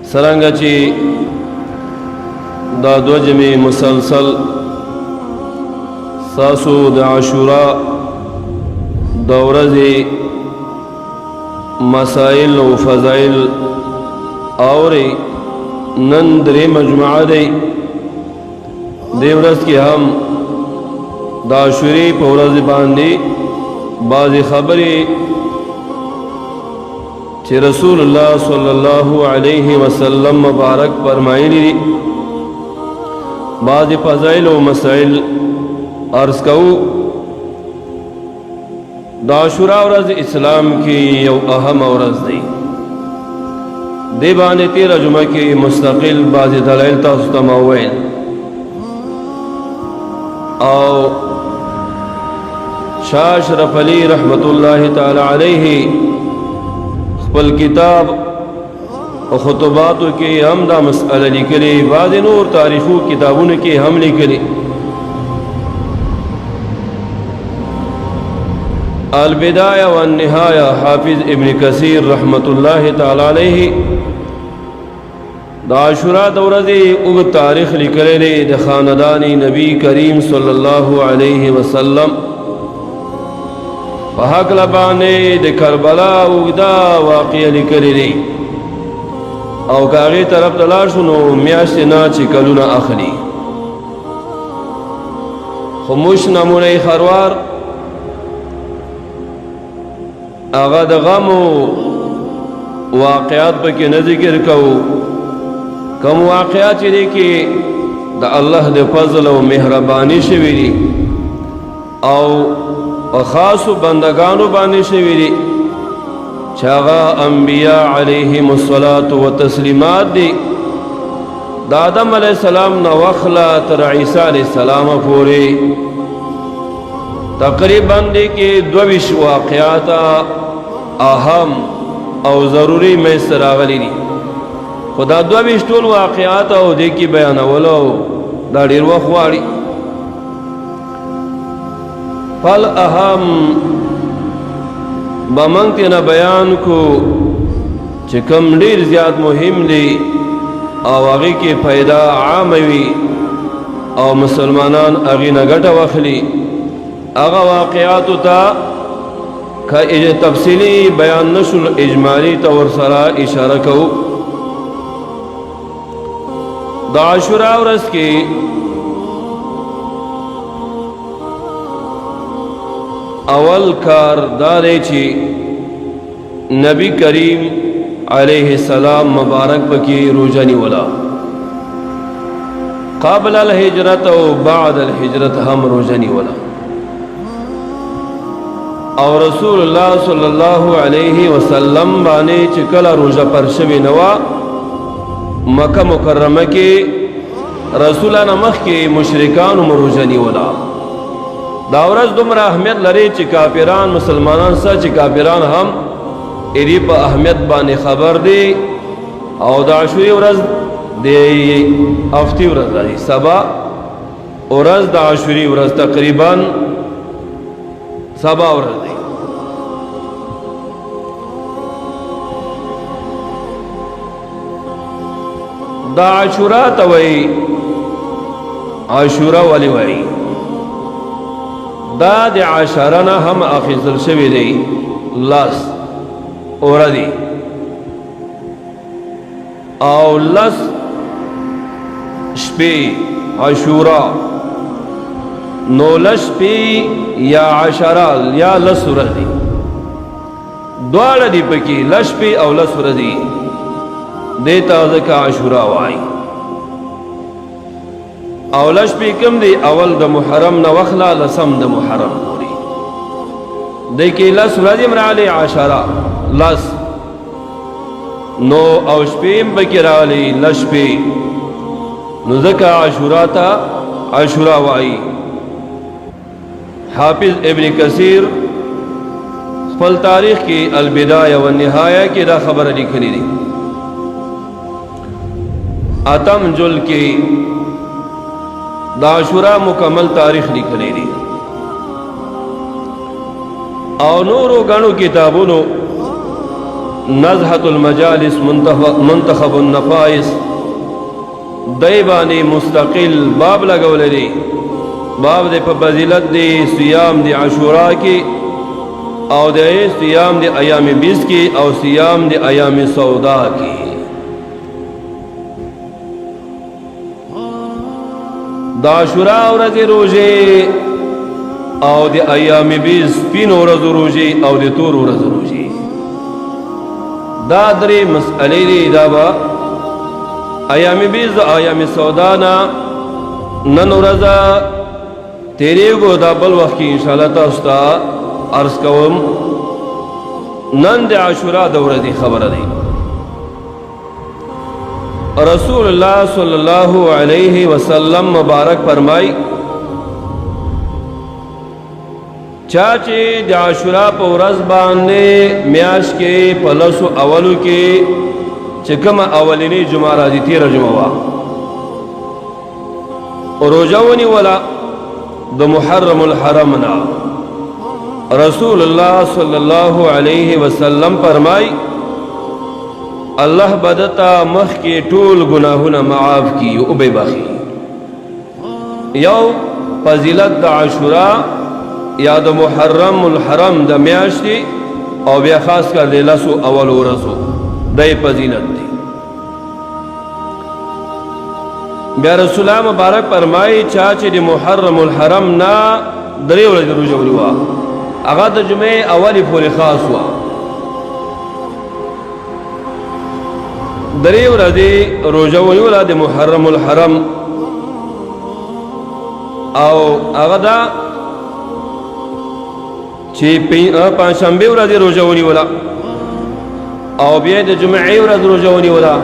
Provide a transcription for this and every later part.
सरंगा ची दा द्वजमी मुसलसल सासू द आशूरा दौरज़ी मसाइल व फ़ज़ाइल और नंदरे मजमुआ दे देवरस की हम दाशुरी पौरज बांधी बाज़ी खबरी चे रसूलुल्लाह सल्लल्लाहु अलैहि वसल्लम मुबारक फरमाइली बाज़ी फ़ज़ाइल व मसाइल अर्ज़ कहूँ। दाशुरा औरज़ इस्लाम की यौ अहम औरज़ दी देबाने 13 जुमा की मुस्तकिल बाज़ी दलाइल तास्तमावेल और शाह अशरफ अली रहमतुल्लाहि ताला अलैहि खपल किताब और खुतबात के हमदा मसअला लिखली बाज़ नूर तारीख़ू किताबों के हम लिखली अल-बिदाया व निहाया हाफिज़ इब्न कसीर रहमतुल्लाहि ताला अलैहि दाशुरा दौरज़ी उग तारीख़ लिखले द ख़ानदानी नबी करीम सल्लल्लाहु अलैहि वसल्लम पहाक लबाने द करबला उगदा वाक़िया लिखले और कागे तरफ तलाश सुनो म्याशना चिकलुना अखली खमुश नमूने खरवार आगा द गम वाक़यात पर के न ज़िक्र कहूँ कम वाक़यात चले कि द अल्लाह दे फज़ल व मेहरबानी शवीरी और ख़ास बंदगानों बानी शवीरी चागा अम्बिया अलैहिमुस्सलातु व तस्लीमात दी दादम अलैहिस्सलाम न वखला तर ईसा अलैहिस्सलाम पूरे तकरीबन देखिए 22 वाक़यात अहम और ज़रूरी में सरागली खुदा 22 टोल वाक़यात और देखी बयान वलो दा ढेर वखवाड़ी फल अहम बमंग न बयान को चिकम ढेर ज़्यादा मुहिम दी और आगे के फ़ायदा आमवी और मुसलमानान आगे न गटा वखली आगा वाक़यात ता का तफसीली बयान नशुल इजमाली तौर सरा इशारा कहूँ। दाशुरा औरज़ की अवल कार दारे ची नबी करीम अलैहिस्सलाम मुबारक बकी रोजानी वाला क़ब्ल अल हिजरत और बाद अल हिजरत हम रोजानी वाला और रसूलुल्लाह सल्लल्लाहु अलैहि वसल्लम बाने चिकला रोजा पर शबी नवा मक्का मुकर्रमा के रसूला नमख के मुशरिकान मरोजनी वाला दावरज दुमरा अहमियत लरे ची काफिरान मुसलमानान सा ची काफिरान हम इरी पर अहमियत बाने खबर दे और दाशुरी उरज दे अफ्ती उरज दी सबा उरज दाशुरी उरज तकरीबन सबा उरज दी दा आशुरा तवई आशुरा वाली वई दा दे आशराना हम आखिर शवी दे लस और दी और लस शपी आशुरा नो लशपी या आशरा या लस दी द्वार दी पकी लशपी और लस दी देता ज़का आशुरा वाई अवलश भी कम दी अवल द मुहर्रम न वखला लसम द मुहर्रम पूरी देखिए लस रजी मराले आशरा लस नो औशपीम बकिराली लशपी नुज़का आशुरा था आशुरा वाई हाफिज इब्न कसीर फल तारीख की अल-बिदाया व निहाया की दा खबर लिखनी दी आतम जुल की दाशुरा मुकम्मल तारीख लिखने दी और नूरो गणु किताबों नज़हतुल मजालिस मुंतखब नफाइस दैबानी मुस्तकिल बाब लगौले दी। बाब दे पर फजीलत दी सियाम दे आशूरा की और दे सियाम दे अयाम बीस की और सियाम दे अयाम सौदा की। दा आशूरा औरज रोजे और दे अयाम बीस तीन औरज रोजे और दे तोर औरज रोजे दा दरे मसअले दी दाबा अयाम बीस अयाम सौदाना नन औरजा तेरे गो दा बल वक्त की इंशाअल्लाह तास्ता अर्ज कवम। नन दे आशूरा दौर दी खबर दी। रसूलुल्लाह सल्लल्लाहु अलैहि वसल्लम मुबारक फरमाई चाचे दे आशूरा पौरज बांधे म्याश के पलसु अवलु के चिकम अवलिनी जुमा राजी 13 जुमा रोजावनी वाला द मुहर्रमुल हरमना रसूलुल्लाह सल्लल्लाहु अलैहि वसल्लम फरमाई अल्लाह बदता मख के टूल गुनाहुना माफ की उबे बखी। यौ फजीलत द आशूरा या द मुहर्रमुल हरम द म्याशी और बया खास कर दे लसु अवल रसो दे फजीलत दी। बया रसूलुल्लाह मुबारक फरमाई चाचे द मुहर्रमुल हरम ना दरे वल रोजवली वा आगा द जुमे अवली पूरे खास हुआ दरे वल रोजवली वाला द मुहर्रमुल हरम आओ आगा दा ची पांचशंबे वल रोजवली वाला और बे द जुमे वल रोजवली वाला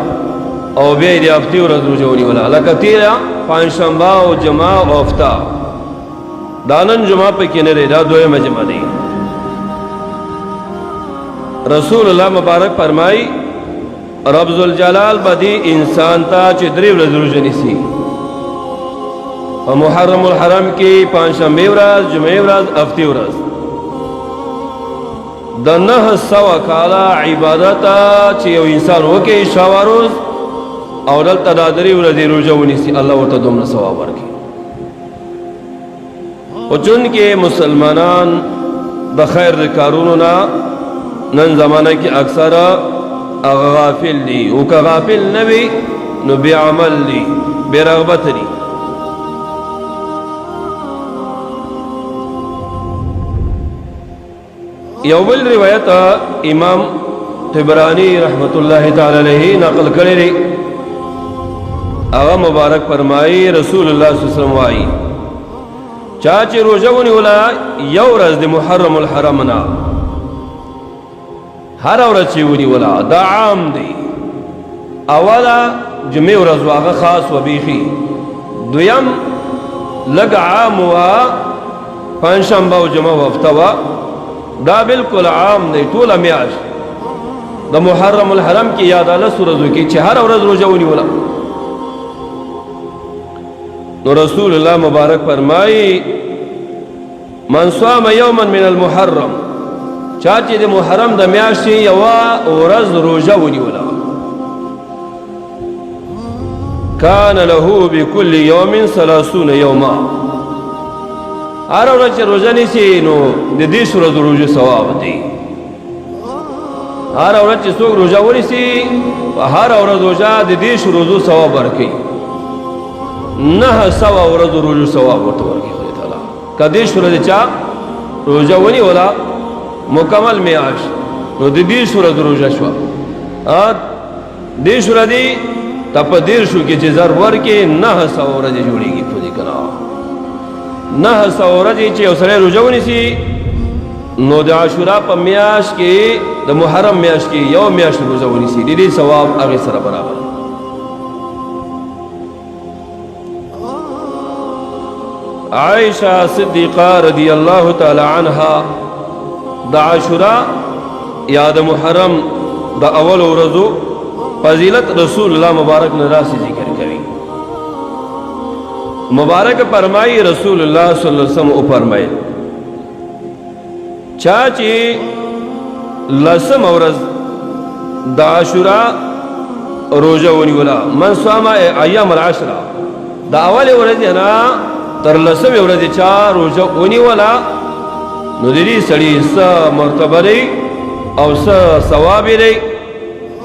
और बे द हफ्ते वल रोजवली वाला लकतीरा पांचशंबा और जमा और हफ्ता दानन जुमा पे किनरे दा दोए मजमा दी। रसूलुल्लाह मुबारक फरमाई रब्जुल जलाल बदी इंसान ता चिद्री वजनी सी और मुहर्रमुल हरम की पांचशंबे वरज जुमे वरज हफ्ते वरज द 900 काला इबादत ची इंसान हो के शवारोज और तदादरी वरज रोजवनी सी अल्लाह वरता दुमन सवाब वर्की और चुन के मुसलमानान द खैर कारूना नन जमाना की अक्सर गाफिल दी उका गाफिल नबी नो बेअमल दी बेरगबत दी। यौबल रिवायत इमाम तिबरानी रहमतुल्लाहि ताला अलैहि नकल करे आगा मुबारक फरमाई रसूलुल्लाह सल्लल्लाहु अलैहि वसल्लम आई चाचे रोजवनी वाला यौ रज द मुहर्रमुल हरमना हर औरत चीवनी वाला दा आम दी अवला जुमे रज वागा खास वबीखी दुयम लग आम वा पांचशंबा जुमा वफ्तवा दा बिल्कुल आम दे टोला म्याश द मुहर्रमुल हरम की याद आला सूरजों की हर औरत रोजवनी वाला तो रसूलुल्लाह मुबारक फरमाई मन स्वाम यौमन मिनल मुहर्रम चाचे दे मुहर्रम द म्याशी यवा औरज रोजवनी वाला कान लहू बिकुल्ली यौमिन 30 यौमा हर औरत रोजनी से नो दे सूरज रोजे सवाब दी। हर औरत सोग रोजावनी सी हर औरत रोजा दे रोजो सवाब वर्की 900 औरत रोजो सवाब वर्त वर्की ताला कदेश सूरज चा रोजावनी वाला मुकम्मल म्याश नो दे सूरज रोजा शवा दे सूरदी तप देर शु के जर वर्के 900 औरत जोड़ेगी खुदी करा 900 औरत चे उसरे रोजवनी सी नो द आशूरा प म्याश के द मुहर्रम म्याश के यौ म्याश रोजवनी सी दे सवाब आगे सर बराबर। आयशा सिद्दीक़ा रदियल्लाहु ताला अन्हा द आशूरा या द मुहर्रम द अवल रोजो फजीलत रसूलुल्लाह मुबारक नरा से जिक्र करी मुबारक फरमाई रसूलुल्लाह सल्लल्लाहु अलैहि वसल्लम फरमाए चाची लसम औरज د عاشورا روزه ونیوله. من صام ایام العشره، د اول ورځې نه تر لسمې ورځې چا روزه ونیوله نو د دې سړي څه مرتبه دی او څه ثواب دی.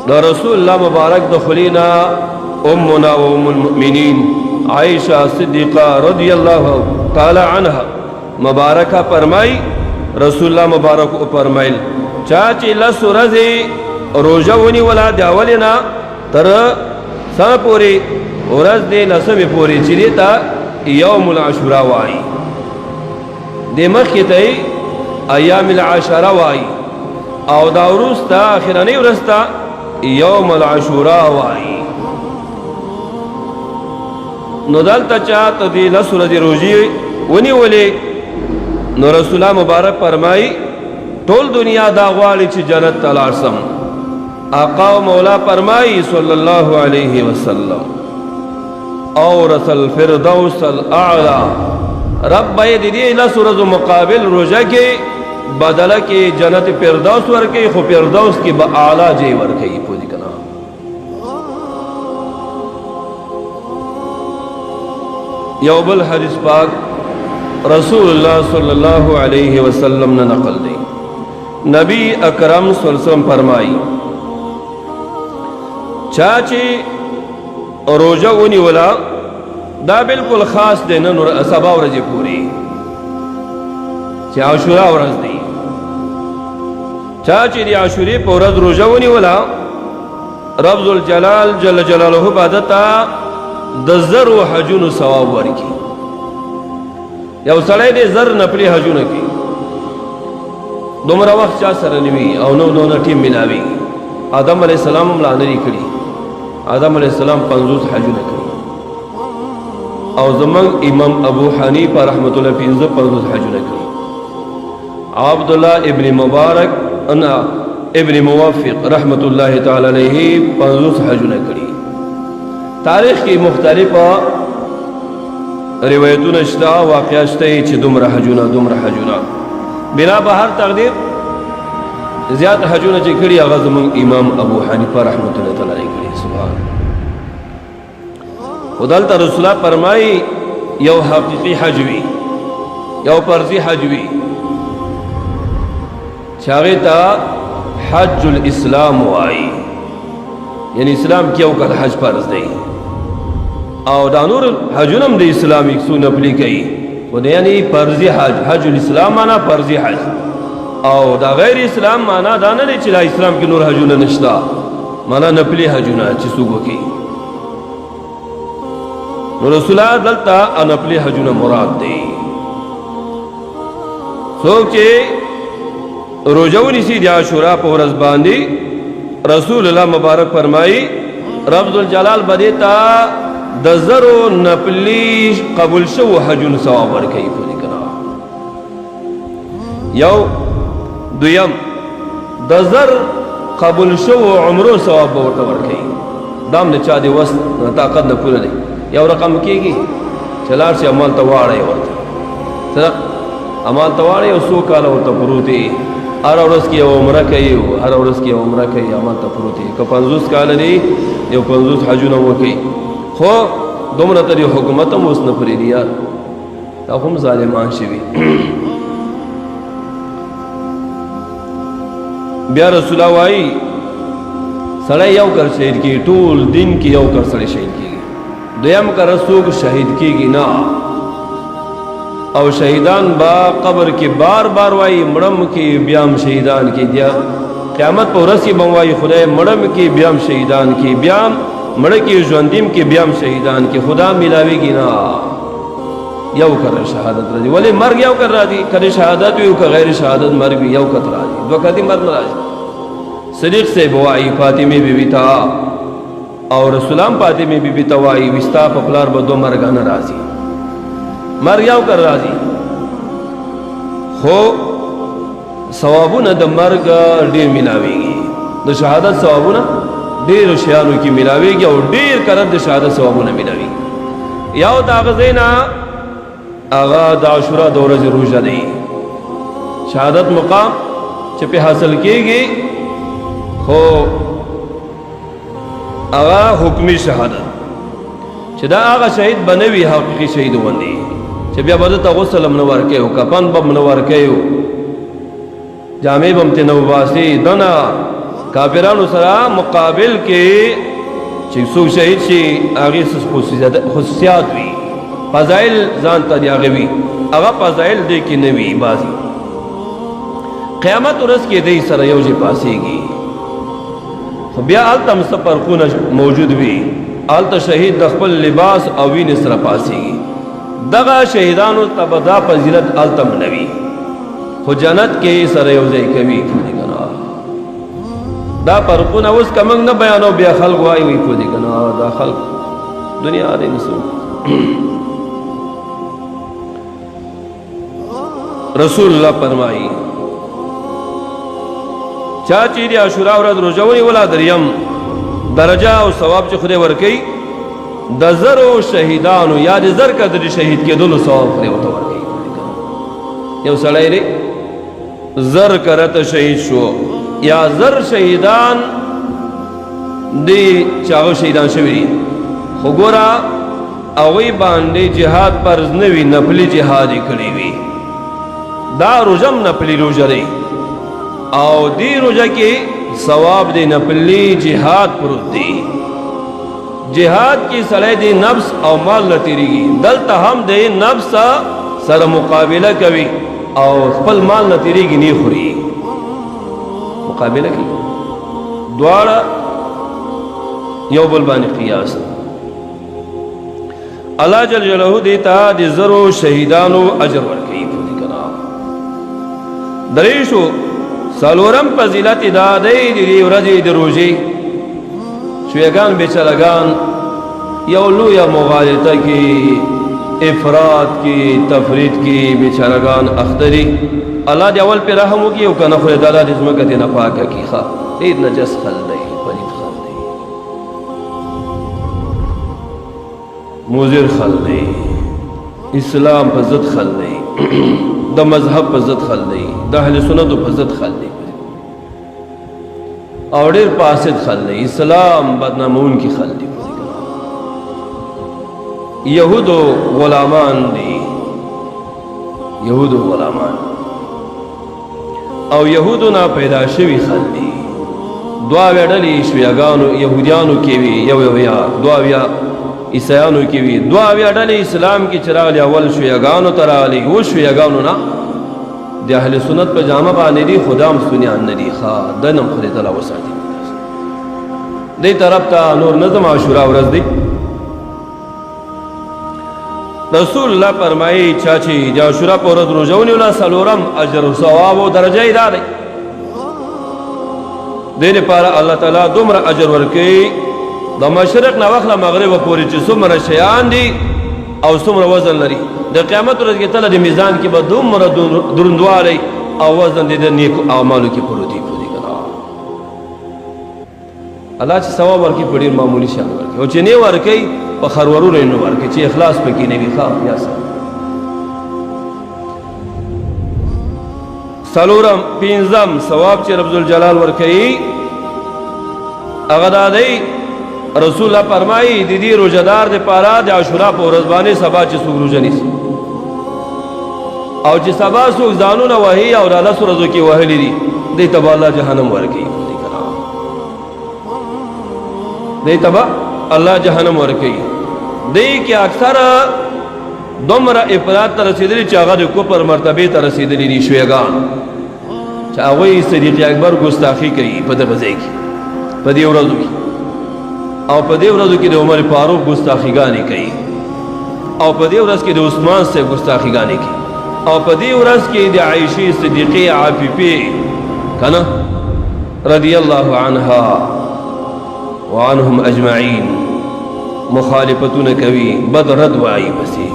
د رسول الله مبارک د خلینا امنا و ام المؤمنین عائشہ صدیقہ رضی اللہ تعالی عنها مبارکہ فرمائی، رسول الله مبارک فرمایل چاچی لس ورځې روزه ونیوله د اولې نه تر څه پورې ورځ د لسمې پورې چې دې ته یوم العاشورا وایي، د مخکې ته ایام العاشره وایي او دا وروسته اخرنۍ ورځ ته یوم العاشورا وایي. نو دلته چاته دې لس ورځې روزې ونیولې نو رسول الله مبارک فرمایي ټول دنیا دا غواړي چې جنت ته لاړ شم. آقا و مولا فرمایي صلی الله علیه وسلم اورث الفردوس الاعلی، رب به دې لس ورځو مقابل روزه کې بدله کې جنت فردوس ورکړي، خو فردوس کې به اعلی ځای ورکړي. پوه دي که نه؟ یو بل حدیث پاک رسول الله صلی الله علیه وسلم نے نقل دی، نبی اکرم صلی اللہ علیہ وسلم فرمائی چاچی روزہ ونیولا دا بالکل خاص دی نن سبا ورځې پوری چې عاشورا ورځ دی. چاچی دی عاشورې په ورځ روزه ونیولا رب ذوالجلال جل جلاله عبادتا د زرو حجونو ثواب ورکړي. یو سړی دی زر نفلي حجونه کوي، دومره وخت چا سره نه وي او نو دونه ټیم ملاوي. آدم علیه السلام هم لانري کړي، آدم علیه السلام 50 حجونه کړي او زمونږ امام ابو حنیفه رحمت الله 50 حجونه کړي. عبدالله ابن مبارک انا ابن موفق رحمت الله تعالی علیه 50 حجونه کړي. تاریخ کې مختلفه روایتونه شته، واقعات شته چې دومره حجونه بنا به هر تقدیر زیات حجونه چې کړي هغه زمونږ امام ابو حنیفه رحمت الله تعالی علیه کړي. سبحان خدالته رسول الله فرمایي یو حقیقي حج وي یو فرضي حج وي چې هغې ته حج الاسلام وایي، یعنی اسلام کې یو کله حج فرض دی او دا نور حجونه هم د اسلام یکسو نفلي کوي، و د یعنی فرضي حج، حج الاسلام معنا فرضي حج، او دا غیر اسلام معنا دا نه دی چې دا اسلام کې نور حجونه نشته، معنا نفلي حجونه چې څوک وکړي. نو رسول الله دلته نفلي حجونه مراد دی. څوک چې روزه ونیسي د عاشورا په ورځ باندې رسول الله مبارک فرمایي رب ذوالجلال به دې ته د زرو نفلي قبول شوو حجونو ثواب ورکوي. پوه دي که نه؟ یو دویم د زر قبول شوو عمرو ثواب به ورته ورکوي. دا هم د چا د وس طاقت نه پوره دی. یو رقم کېږي چې لاړ شي عمل ته واړی ورته صدق عمل ته واړی یو څو کاله ورته پروت دی، هر ورځ کې یو عمره کوي، هر ورځ کې یو عمره کوي، عمل ته پروت دی. که 50 کاله دی یو 50 حجونه وکړي، خو دومره تر یو حکومت هم اوس نه پرېږدي یار، دا هم ظالمان شوي. بیا رسول الله وایي سړی یو کر شهید کېږي، ټول دین کې یو کر سړی شهید کېږي، دویم کر څوک شهید کېږي نه. او شهیدان با قبر کې بار بار وایي مړم کې بیام شهیدان کې دیا، قیامت په ورځ کې به وایي خدای مړم کې بیام شهیدان کې، بیام مړه کې ژوندیم کې بیام شهیدان کې، خدا ملاویږي نه. یو کر شهادت راځي، ولې مرګ یو کر راځي، کله شهادت وي او که غیر شهادت مرګ وي یو کر راځي، دوه کدي مرګ نه راځي. صدیق سے بوایي فاطمه بیبي ته او رسول الله فاطمه بیبي ته وایي وستا په پلار به دوه مرګ نه راځي، مرګ یو کر راځي، خو ثوابونه د مرګ ډېر ملاویږي، د شهادت ثوابونه ډېر شیانو کې ملاویږي او ډېر کړه د شهادت ثوابونه ملاویږي. یو د هغه ځای نه هغه د عاشورا د ورځې روژه دی، شهادت مقام چې په حاصل کېږي، خو هغه حکمی شهادت چې دا هغه شهید بنوي حقیقي شهید وندي چې بیا به ته غسل هم نه ورکوي کفن به هم نه ورکوي جامې به هم ترې نه وباسي دنه کافرانو سره مقابل کې چې څوک شهید شي هغې خصوصیات وي فضایل ځان ته د هغې وي هغه فضایل دی کې نه وي بعضې قیامت ورځ کې دی سره یو ځای پاسېږي خو بیا هلته هم څه فرقونه موجود وي هلته شهید د خپل لباس او وینې سره پاسېږي دغه شهیدانو ته به دا فضیلت هلته هم نه وي خو جنت کې سره یو ځای کوي دا فرقونه اوس که موږ نه بیانو بیا خلق وایي وي پوه دي که نه دا خلق دنیا دی نسو رسول الله فرمایي چا چې د عاشورا ورځ روژه ونیوله دریم درجه او ثواب چې خدای ورکوي د زرو شهیدانو یا د زر قدر شهید کېدلو ثواب خدای ورته ورکوي یو سړی دی زر کرته شهید شو یا زر شهیدان دی چې هغه شهیدان شوي دي خو ګوره هغوی باندې جهاد فرض نه وي نفلي جهاد یې کړی وي دا روژه هم نفلي روژه دی او دی روژه کې ثواب دی نفلي جهاد پروت دی جهاد کې سړی دی نفس او مال نه تېرېږي دلته هم دی نفس سره مقابله کوي او خپل مال نه تېرېږي نه خوري مقابله کوي دواړه یو بل باندې قیاس الله جل جلاله دې ته د زرو شهیدانو اجر ورکوي پوه که نه دریشو څلورم فضیلت دا دی د دې ورځې د روژې شویګان بیچارهګان یو لویه مغالطه کې افراط کې تفرید کې بیچارهګان اخته دي الله دې اول پې رحم وکړي او که نه خدای تعالی دې ځمکه ترې نه پاکه کړي ښه ډېر نجس خل دی پلید خل دی مضر خل دی اسلام په ضد خل دی د مذهب په ضد خل دی د اهل سنتو په ضد خل دی او ډېر فاسد خل دی اسلام بدنامونکي خل دی یهودو غلامان دي یهودو غلامان او یهودو نه پیدا شوي خل دي دوه ډلې شیعاګانو یهودیانو کې وي یو یا دوه عیسایانو کې وي دوه ډلې اسلام کې چې راغلي اول شیعاګانو ته راغلي و شیعاګانو نه د اهل سنت په جامه باندې دي خدا هم سنیان نه دي ښه دنم خدای تعالی وساتي دې طرف ته نور نظم عاشورا ورځ دی رسول الله فرمایي چا چې د عاشورا په ورځ روژه ونیوله څلورم اجر او ثواب او درجه یې دا دی دې لپاره الله تعالی دومره اجر ورکوي د مشرق نه واخله مغربه پورې چې څومره شیان دي او څومره وزن لري د قیامت ورځ کې تعالی د میزان کې به دومره دروندوالی او وزن د نیکو اعمالو کې پروت دی پوه دي که نه الله چې ثواب ورکوي په ډېر معمولي شیان ورکوي او چې نه ورکوي په خرورونو یې نه ورکوي چې اخلاص پکې نه وي ښه یا څلورم پنځم ثواب چې رب ذوالجلال ورکوي هغه دا دی رسول الله فرمایي د دې روژهدار دپاره د عاشورا په ورځ باندې سبا چې څوک روژه نیسي او چې سبا څوک ځانونه وهي او د 10 ورځو کې وهلي دي دې ته به الله جهنم ورکوي دې ته به الله جهنم ورکوي دې کې اکثر دومره افراط ته رسېدلي چې هغه د کفر مرتبې ته رسېدلي دي شیعاګان چې هغوی صدیق اکبر ګستاخي کوي په دغه ځای کې په دې ورځو کې او په دې ورځو کې د عمر فاروق ګستاخیګانې کوي او په دې ورځ کې د عثمان صاحب ګستاخیګانې کوي او په دې ورځ کې د عائشې صدیقې عفیفې کنه رضی الله عنها وعنهم اجمعین مخالفتونه کوي بد رد وایي پسې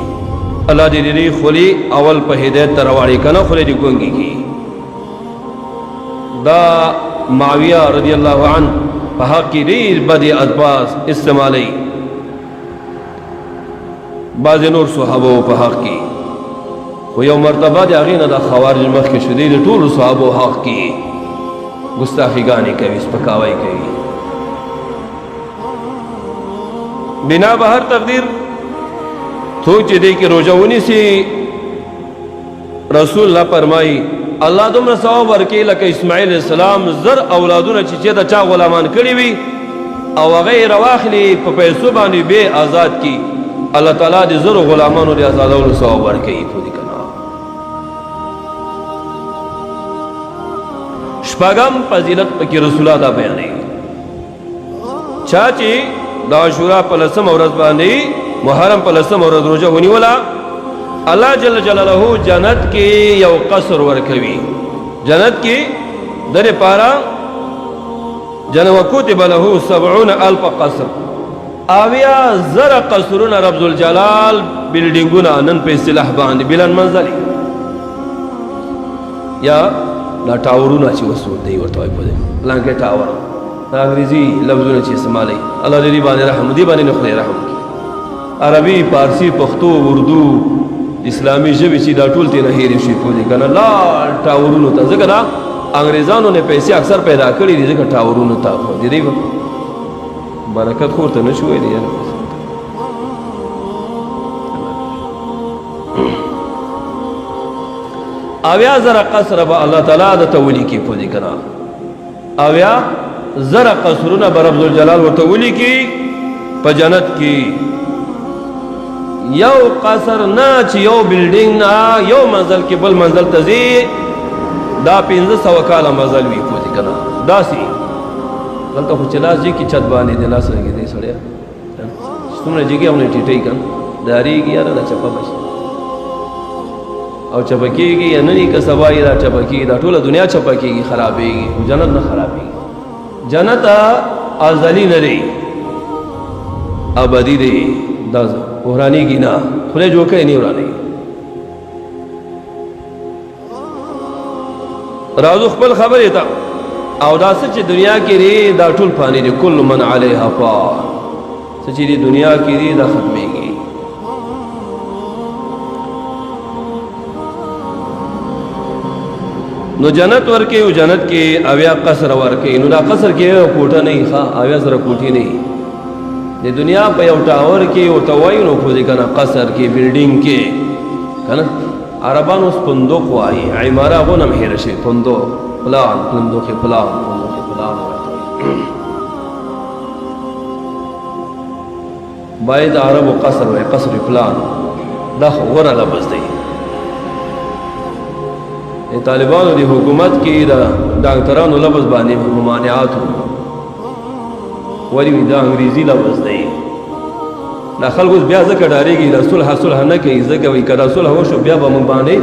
الله دې دې خولي اول په هدایت ته راوړي کنه خولي دې ګونګي کی دا معاویه رضی الله عنه په حق کې ډېر بدې الفاظ استعمالوي بعض نور صحابو په حق کې خو یو مرتبه د هغې نه د خوارج مخکې شو دی د ټولو صحابو حق کې ګستاخیګانې کوي سپکاوی کوي بنا بهر تقدیر څوک چې دی کې روژه ونیسي رسول الله فرمایي الله دومره ثواب ورکوي لکه اسماعیل علیه السلام زر اولادونه چې د چا غلامان کړي وي او هغه یې راواخلي په پیسو باندې بې آزاد کړي الله تعالی د زرو غلامانو د آزادولو ثواب ورکوي پوه دي که نه شپږم فضیلت پکې رسول الله دا بیانوي چا چې د عاشورا په لسمه ورځ باندې محرم په لسمه ورځ روژه ونیوله الله جل جلاله جنت کې یو قصر ورکوي جنت کې د دې پاره وکتب له 70,000 قصر اویا زر قصرونه رب ذوالجلال بلډینګونه نن په اصطلاح باندې بلند منزلي یا دا ټاورونه چې وسو دی ورته وایي په دې لانکه ټاور انګریزي لفظونه چې استعمالي الله دې باندې رحم دې باندې خدای رحم وکړي عربي فارسی پښتو اردو اسلامی ژبې چې دا ټول تیره هېرې شي پوه دي که نه لال ټاورونو ته ځکه دا انګریزانو نه پیسې اکثر پیدا کړي دي ځکه ټاورونو ته د دې برکت خو ورته نه شو ویلی یاره اویا زره قصر به الله تعالی درته ولیکي پوه دي که نه اویا زره قصرونه به رب ذوالجلال ورته ولیکي په جنت کې یو قصر نه چې یو بلډینګ نه یو منزل کې بل منزل ته ځي دا 1500 کاله مزل وي پوه دي که نه داسې دلته خو چې لاس جي کې چت باندې دی لاس لګېدی سړی څومره جګې او نه ټیټۍ که نه ډارېږي یاره دا چپه به شي او چپه کېږي یا نني که سبا یې دا چپه کېږي دا ټوله دنیا چپه کېږي خرابېږي خو جنت نه خرابېږي جنت ازلي نه دی ابدي دی دا ورانېږي نه خدای جوړ کړی نه ورانېږي راځو خپل خبرې ته او دا څه چې دنیا کې دی دا ټول فانی دی کل من علیها فان څه چې دی دنیا کې دی دا ختمېږي نو جنت ورکې او جنت کې اویا قصر ورکې نو دا قصر کې یو کوټه نه ښه اویا سره کوټې نه د دنیا په یو ټاور کې او توای نو خو دې کنه قصر کې بلډینګ کې کنه عربانو صندوق وایي عماره غونم هیر شي صندوق پلان صندوق پلان صندوق پلان باید عربو قصر وای قصر پلان دا غوره لفظ دی طالبانو دی حکومت کې دا ډاکټرانو لفظ باندې ممانعات ولی دا انګریزي لفظ دی دا خلکو بیا ځکه ډارېږي رسول حاصل نه کوي ځکه وایي که رسول وشو بیا به موږ باندې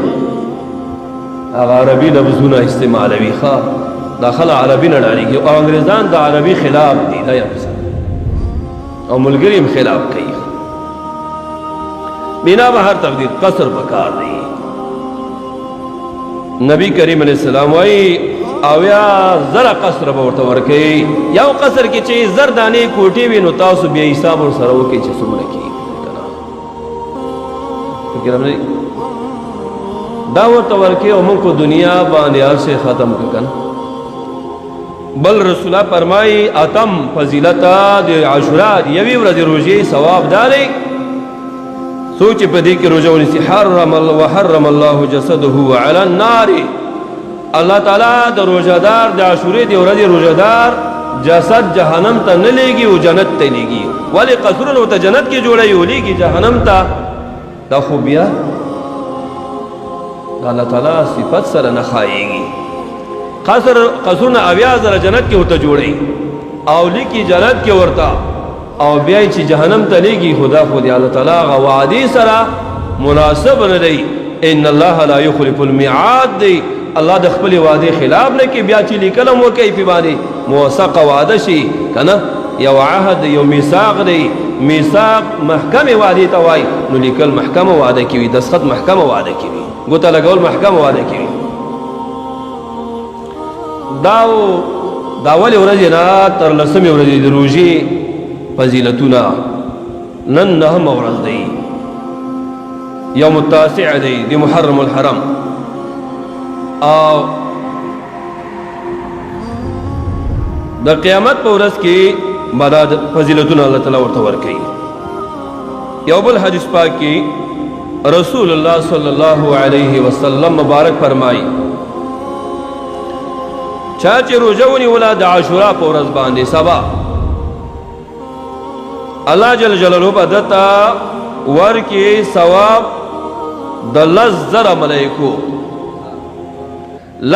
هغه عربي لفظونه استعمالوي ښه دا خلک عربي نه ډارېږي او انګریزان د عربي خلاف دي دا یاد وساتئ او ملګري هم خلاف کوي بنا به هر تقدیر قصر پکار دی نبی کریم علیہ السلام وائی اویا زر قصر به ورته ورکوي یو قصر کې چې زر دانې کوټې وي نو تاسو بیا حساب ورسره وکړئ چې څومره کېږي دا ورته ورکوي او موږ په دنیا باندې هر شی ختم کړه که نه بل رسول الله فرمایي اتم فضیلت د عاشورا د یوې ورځې روژې ثواب دا دی سوچ په دې کې روژه ونیسي وحرم الله جسده علی النار الله تعالی د روژهدار د عاشورې د ورځې روژهدار جسد جهنم ته نه لیږي او جنت ته لیږي ولې قصرونه ورته جنت کې جوړوي او لیږي جهنم ته دا خو بیا د الله تعالی صفت سره نه ښایېږي قصرونه اویا زره جنت کې ورته جوړوي او لیکي جنت کې ورته او بیا چې جهنم ته لیږي خدا خو د الله تعالی هغه وعدې سره مناسب نه دی ان الله لا یخلف الميعاد دی الله د خپل وعدې خلاف نه کوي بیا چې لیکل هم وکړي په باندې موثقه وعده شي که نه یو عهد یو میثاق دی میثاق محکمې وعدې ته وایي نو لیکل محکمه وعده کوي دستخط محکمه وعده کوي ګوته لګول محکمه وعده کوي دا ولې ورځې نه تر لسمې ورځې د روژې فضیلتونه نن نهم ورځ دی یوم التاسع دی د محرم الحرم او د قیامت په ورځ کې بعد فضیلتونه الله تعالی ورته ورکوي یو بل حدیث پاک کی رسول اللہ صلی اللہ علیہ وسلم مبارک فرمائی چاچے روزونی ولا د عاشورا په ورځ باندې سبا الله جل جلاله بدتا ورکی ثواب د لزر ملائکو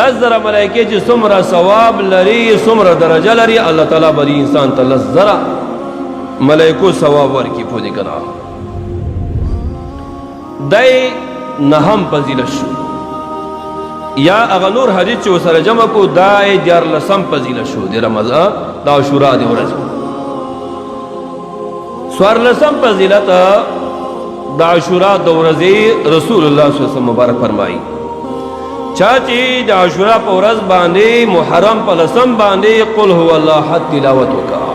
لزر ملائکه چې څومره ثواب لري څومره درجه لري الله تعالی بری انسان ته لزر ملائکو ثواب ورکی پوری کنا دای نهم فضیلت شو یا اغه نور حدیث چې سره جمع کو دای دیار لسم فضیلت شو د رمضان د عاشورا دی ورځ سوار لسم فضیلت د عاشورا د ورځې رسول الله صلی الله علیه وسلم مبارک فرمایي چاچی د عاشورا په ورځ باندې محرم په لسم باندې قل هو الله احد تلاوت وکړه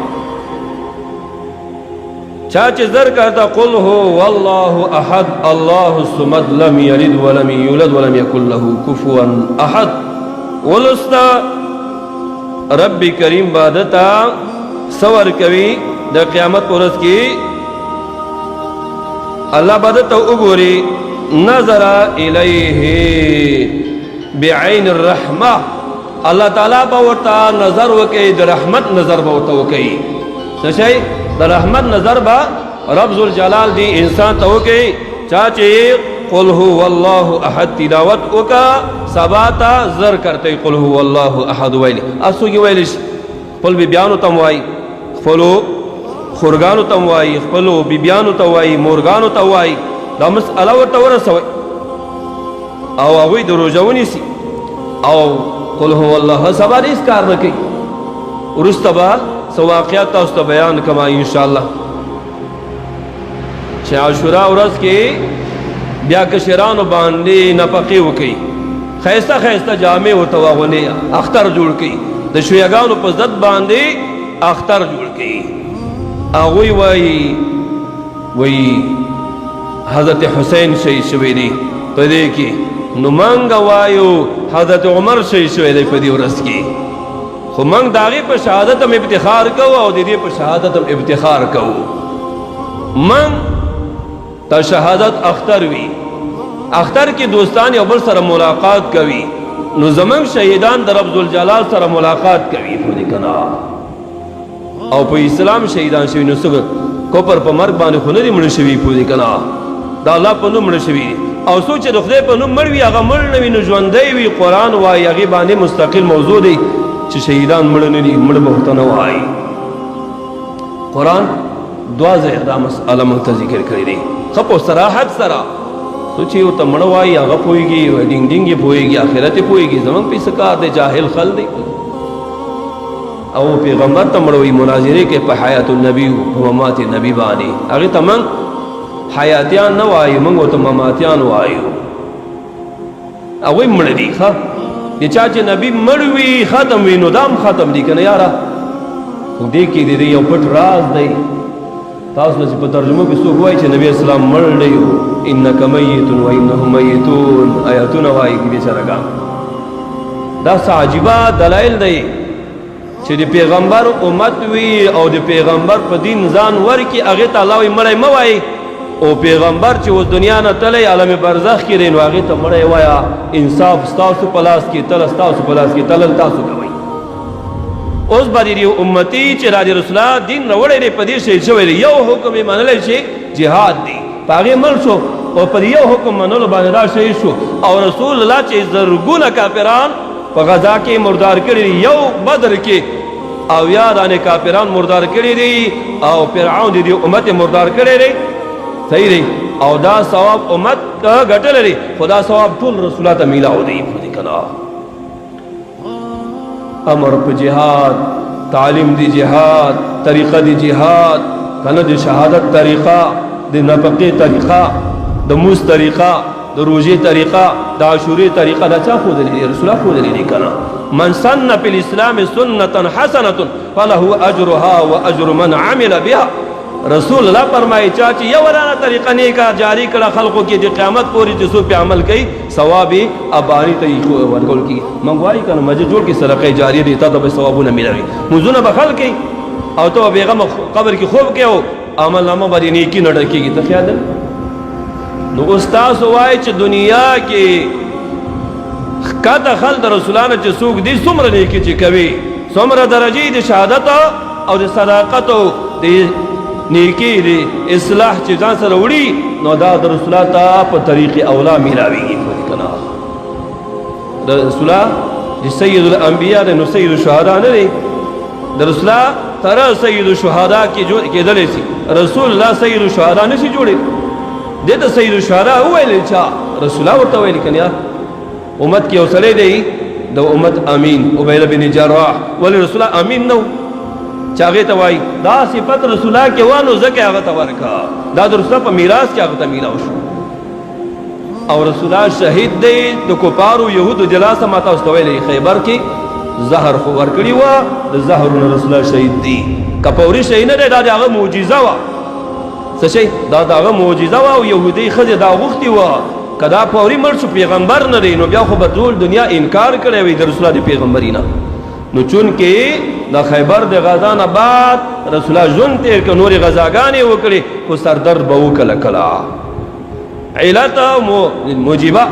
چاچی زر کرتا قل هو والله احد الله الصمد لم یلد ولم یولد ولم یکن له کفوا احد ولستا رب کریم بادتا سور کوي د قیامت ورځ کې الله بادتا وګوري نظر الیه بعین الرحمه الله تعالی به ورته نظر وکي د رحمت نظر به ورته وکي څه شي د رحمت نظر با رب ذوالجلال دی انسان ته وکي چاچے قل هو الله احد تلاوت وکا سباتا زر کرتے قل هو الله احد ویلی اسو کی ویلش خپل بیانو تم وای خپلو خورګانو تم وای خپلو بیانو ته وای مورګانو ته وای دا مسأله ورته ورسوي او هغه دروژونی سي او قل هو الله سبا دې اس کار نه کوي ورستبا سو واقعات تاسو ته بیان کما ان شاء الله چې عاشورا ورځ کې بیا کشرانو باندې نفقه وکي خیسته خیسته جامع ورته واغونی اختر جوړ کړي د شویګانو په ضد باندې اختر جوړ کړي هغه وای حضرت حسین شهید شوی دی په دې کې نو مونږ وایو حضرت عمر شهید شوی دی په دې ورځ کې خو منگ داغی پر شہادت ہم ابتخار کرو اور دیدی پر شہادت ہم ابتخار کرو منگ تا شہادت اختر وی اختر کی دوستان یا بل سر ملاقات کوي نو زمنگ شہیدان در رب ذوالجلال سر ملاقات کوي پودی کنا او په اسلام شہیدان شوی نو سگ کوپر په مرگ باندې خو ندی مړ شوی پودی کنا دا الله په نوم مړ شوی او سوچ د خدای په نوم مړ وی هغه مړ نوی نو ژوندۍ وی قرآن وای هغه باندې مستقل موضوع دی چې شهیدان مړ نه دي مړ به نه وای قرآن دعا ځای دا مسأله موږ ته ذکر کړی دی ښه په صراحت سره سوچي ورته مړ وای هغه پوهېږي ډینګ ډینګ یې پوهېږي آخرت یې پوهېږي زموږ پې څه کار دی جاهل خل دی او پیغمبر ته مړ وایي مناظرې کې په حیات النبي په ممات نبي باندې هغې ته موږ حیاتیان نه وایو موږ ورته مماتیان وایو هغوی مړه دي ښه د چا چې نبی مړ وي ختم وي نو دام ختم دي که نه یاره خو دې کې د دې یو پټ راز دی تاسو نه چې په ترجمه کې څوک وایي چې نبی اسلام مړ نه یو انک میت و انهم میتون آیاتونه وایي کې بېچارهګان دا څه عجیبه دلایل دی چې د پیغمبر امت وي او د پیغمبر په دین ځان ورکي هغې ته الله وایي مړی مه وایي او پیغمبر چې اوس دنیا نه تلی عالم برزخ کې دی نو هغې ته مړی وایه انصاف ستاسو په لاس کې تله ستاسو په لاس کې تلل تاسو کوئ اوس به د یو امتي چې را د رسول الله دین راوړی دی په دې شهید شوی دی یو حکم یې منلی چې جهاد دی په هغې مړ شو او په یو حکم منلو باندې دا شهید شو او رسول الله چې زرګونه کافران په غزا کې مردار کړي دي یو بدر کې او یا دانې کافران مردار کړي دي او فرعون د دې امت مردار کړی دی صحیح دی او دا ثواب امت ګټلی دی خو دا ثواب ټول رسول الله ته میلاو دی پوهېږي که نه امر په جهاد تعلیم دی جهاد طریقه دی جهاد که نه د شهادت طریقه د نفقې طریقه د موس طریقه د روژې طریقه د عاشورې طریقه دا چا ښودلی دی رسول الله ښودلی دی که نه من سن فی الاسلام سنة حسنة فله اجرها و اجر من عمل بها رسول الله فرمایي چا چې یو ورانه طریقه نیکه جاری کړه خلقو کې د قیامت پورې چې څوک پې عمل کوي ثواب یې اباني ته ورکول کېږي موږ وایي که نه مسجد جوړ کړي صدقه جاریه دی تا ته به ثوابونه میلاوي مونځونه به خل کوي او ته به بېغمه قبر کې خوب کوې عمل نامه باندې نیکی نه ډکېږي. ته خیال ده نو استاد وایي چې دنیا کې ښکته خل د رسولانو چې څوک دي څومره نیکي چې کوي څومره درجې د شهادت او د صداقت او د نیکی د اصلاح چې ځان سره وړي نو دا د رسولانو ته په طریق اولا میلاویږي. کنه د رسولا د سید الانبیاء نو سید الشهدا نه دی د رسولا تر سید الشهدا کې کېدلی شي رسول الله سید الشهدا نشي جوړي د سید الشهدا ویل چې رسول الله ورته ویل کنه امت کې اوسلې دی د امت امین عبیده بن جراح ول رسول الله امین نو چاغه ته وای دا صفت رسول الله کې وانه زکه هغه ته ورکا دا د رسول په میراث کې هغه ته میراث شو او رسول الله شهید دی د کوپارو يهودو جلاسه ماته واستویلې خیبر کې زهر خو ورکړی و د زهرونو رسول الله شهید دی کپوري شهید نه دا هغه معجزه و څه شي دا هغه معجزه و او يهودي خزه دا غوښتي و کدا پوري مړ شو پیغمبر نه دی نو بیا خو به ټول دنیا انکار کړي وي د رسول الله د پیغمبرینه نو چون کې د خیبر د غزا نه بعد رسول الله ژوند تیر ک نور غزاګانې وکړي خو سردرد به وکړه کلا علت موجبه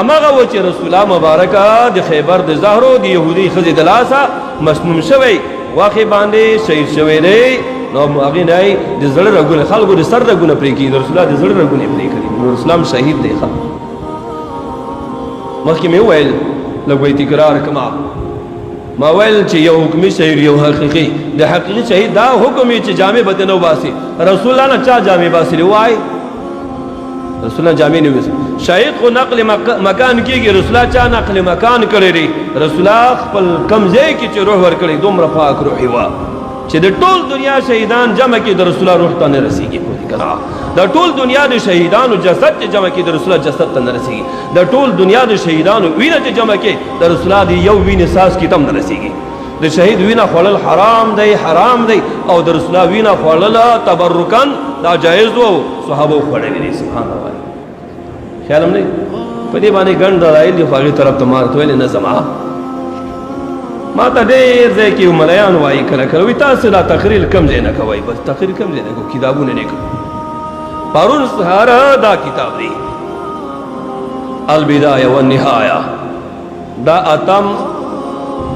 امغه و چې رسول الله مبارکه د خیبر د زهرو د يهودي خزې د لاسه مسموم شوی واخې باندې شهید شوی دی نو هغه نه د زړه رګونه خلکو د سر رګونه پرې کړي رسول الله د زړه رګونه پرې کړي نو اسلام شهید دی ښه مخکې مې وویل لږ تکرار کما ما ویل چې یو حکمي شهید یو حقیقي د حقیقي شهید دا حکم چې جامع بدن وباسي رسول الله نه چا جامع باسي وای رسول الله جامع نه وباسي شهید خو نقل مکان کېږي رسول الله چا نقل مکان کړی دی رسول الله خپل کم ځای کې چې روح ورکړي دومره پاک روح و چې د ټول دنیا شهیدان جمع کې د رسول الله روح ته نه رسیږي کنه د ټول دنیا د شهیدانو جسد چې جمع کې د رسول الله جسد ته نه رسیږي د ټول دنیا د شهیدانو وینه چې جمع کې د رسول الله دی یو وینه ساس کې تم نه رسیږي د شهید وینه خوړل حرام دی او د رسول الله وینه خوړل تبرکان دا جایز وو صحابه خوړل دي سبحان الله خیال هم نه په دې باندې ګڼ دلایل دی خو طرف ته مارته ویل نه زما ما ته ډېر ځای کې ملایان وایي کله کله وایي تاسو دا تقریر کم ځای نه کوئ بس تقریر کم ځای نه کوئ کتابونه نه کوئ پرون سهار دا کتاب دی البدایه والنهایه دا اتم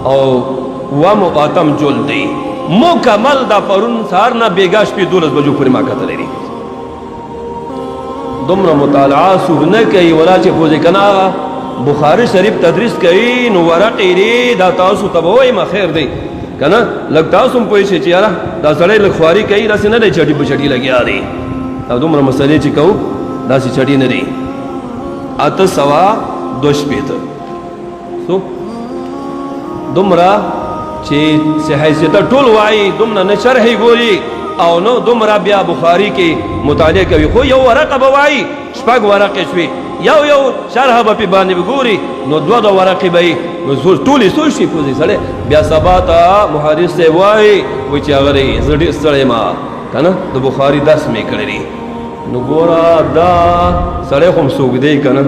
او اتم جلد دی مکمل دا پرون سهار نه بیګا شپې 12 بجو پورې ما کتلی دی دومره مطالعه څوک نه کوي ولا چې پوهې کنه بخاری شریف تدریس کوي نو ورقې دی دا تاسو ته به وایم خیر دی کنه لږ تاسو هم پوه شئ چې یاره دا سړی لږ خواري کوي داسې نه دی چټي په چټي لګیا دی او دومره مسلې چې کوو داسې چټي نه دی 802 څو دومره چې حیثیت ټول وایي دومره نه شرحې ګوري او نو دومره بیا بخاری کې مطالعه کوي خو یو ورقه به وایي شپږ ورقې شوي یو شرح به پې باندې وګوري نو دوه ورقې به یي نو ټولې څو شي پوځي سړی بیا سبا ته محدث صاحب وایي چې هغه دی زه ډېر ستړی یم که نه د بخاري درس مې کړی دی نو ګوره دا سړی خو هم څوک دی که نه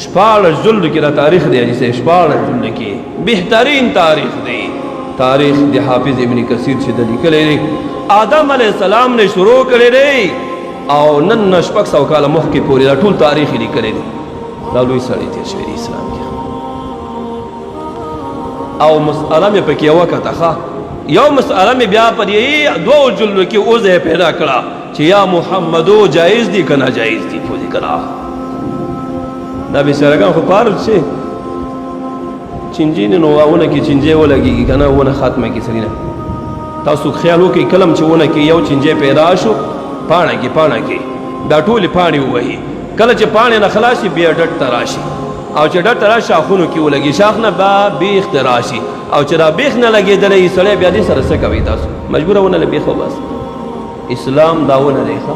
14 جلدو کې دا تاریخ دی حاجي صاحب 14 جلدو کې بهترین تاریخ دی تاریخ د حافظ ابن کثیر چې د لیکلی دی آدم علیه السلام نه شروع کړی دی او نن 600 کاله مخکې پورې دا ټول تاریخ یې لیکلی دی دا لوی سړی تېر شوی دی اسلام کې او مسئله مې پکې وکته ښه یو مسئله مې بیا په دې 2 جلدو کې اوزه پیدا کړه چې یا محمدو جایز دي که ناجایز دي پوه دي که نه دا بېچارهګان خو پار چې چینجي نه نو ونه کې چینجی ولګېږي که نه ونه ختمه کې سړي نه تاسو خیال وکړئ کله چې ونه کې یو چینجی پیدا شو پاڼه کې دا ټولې پاڼې ووهي کله چې پاڼې نه خلاص شي بیا ډډ ته راشي او چې ډډ ته راشي شاخونو کې ولګي شاخ نه به بیخ ته راشي او چې دا بیخ نه لګېدلی سړی بیا دې سره څه کوي تاسو مجبوره ونه له بیخ وباسي اسلام دا ونه دی ښه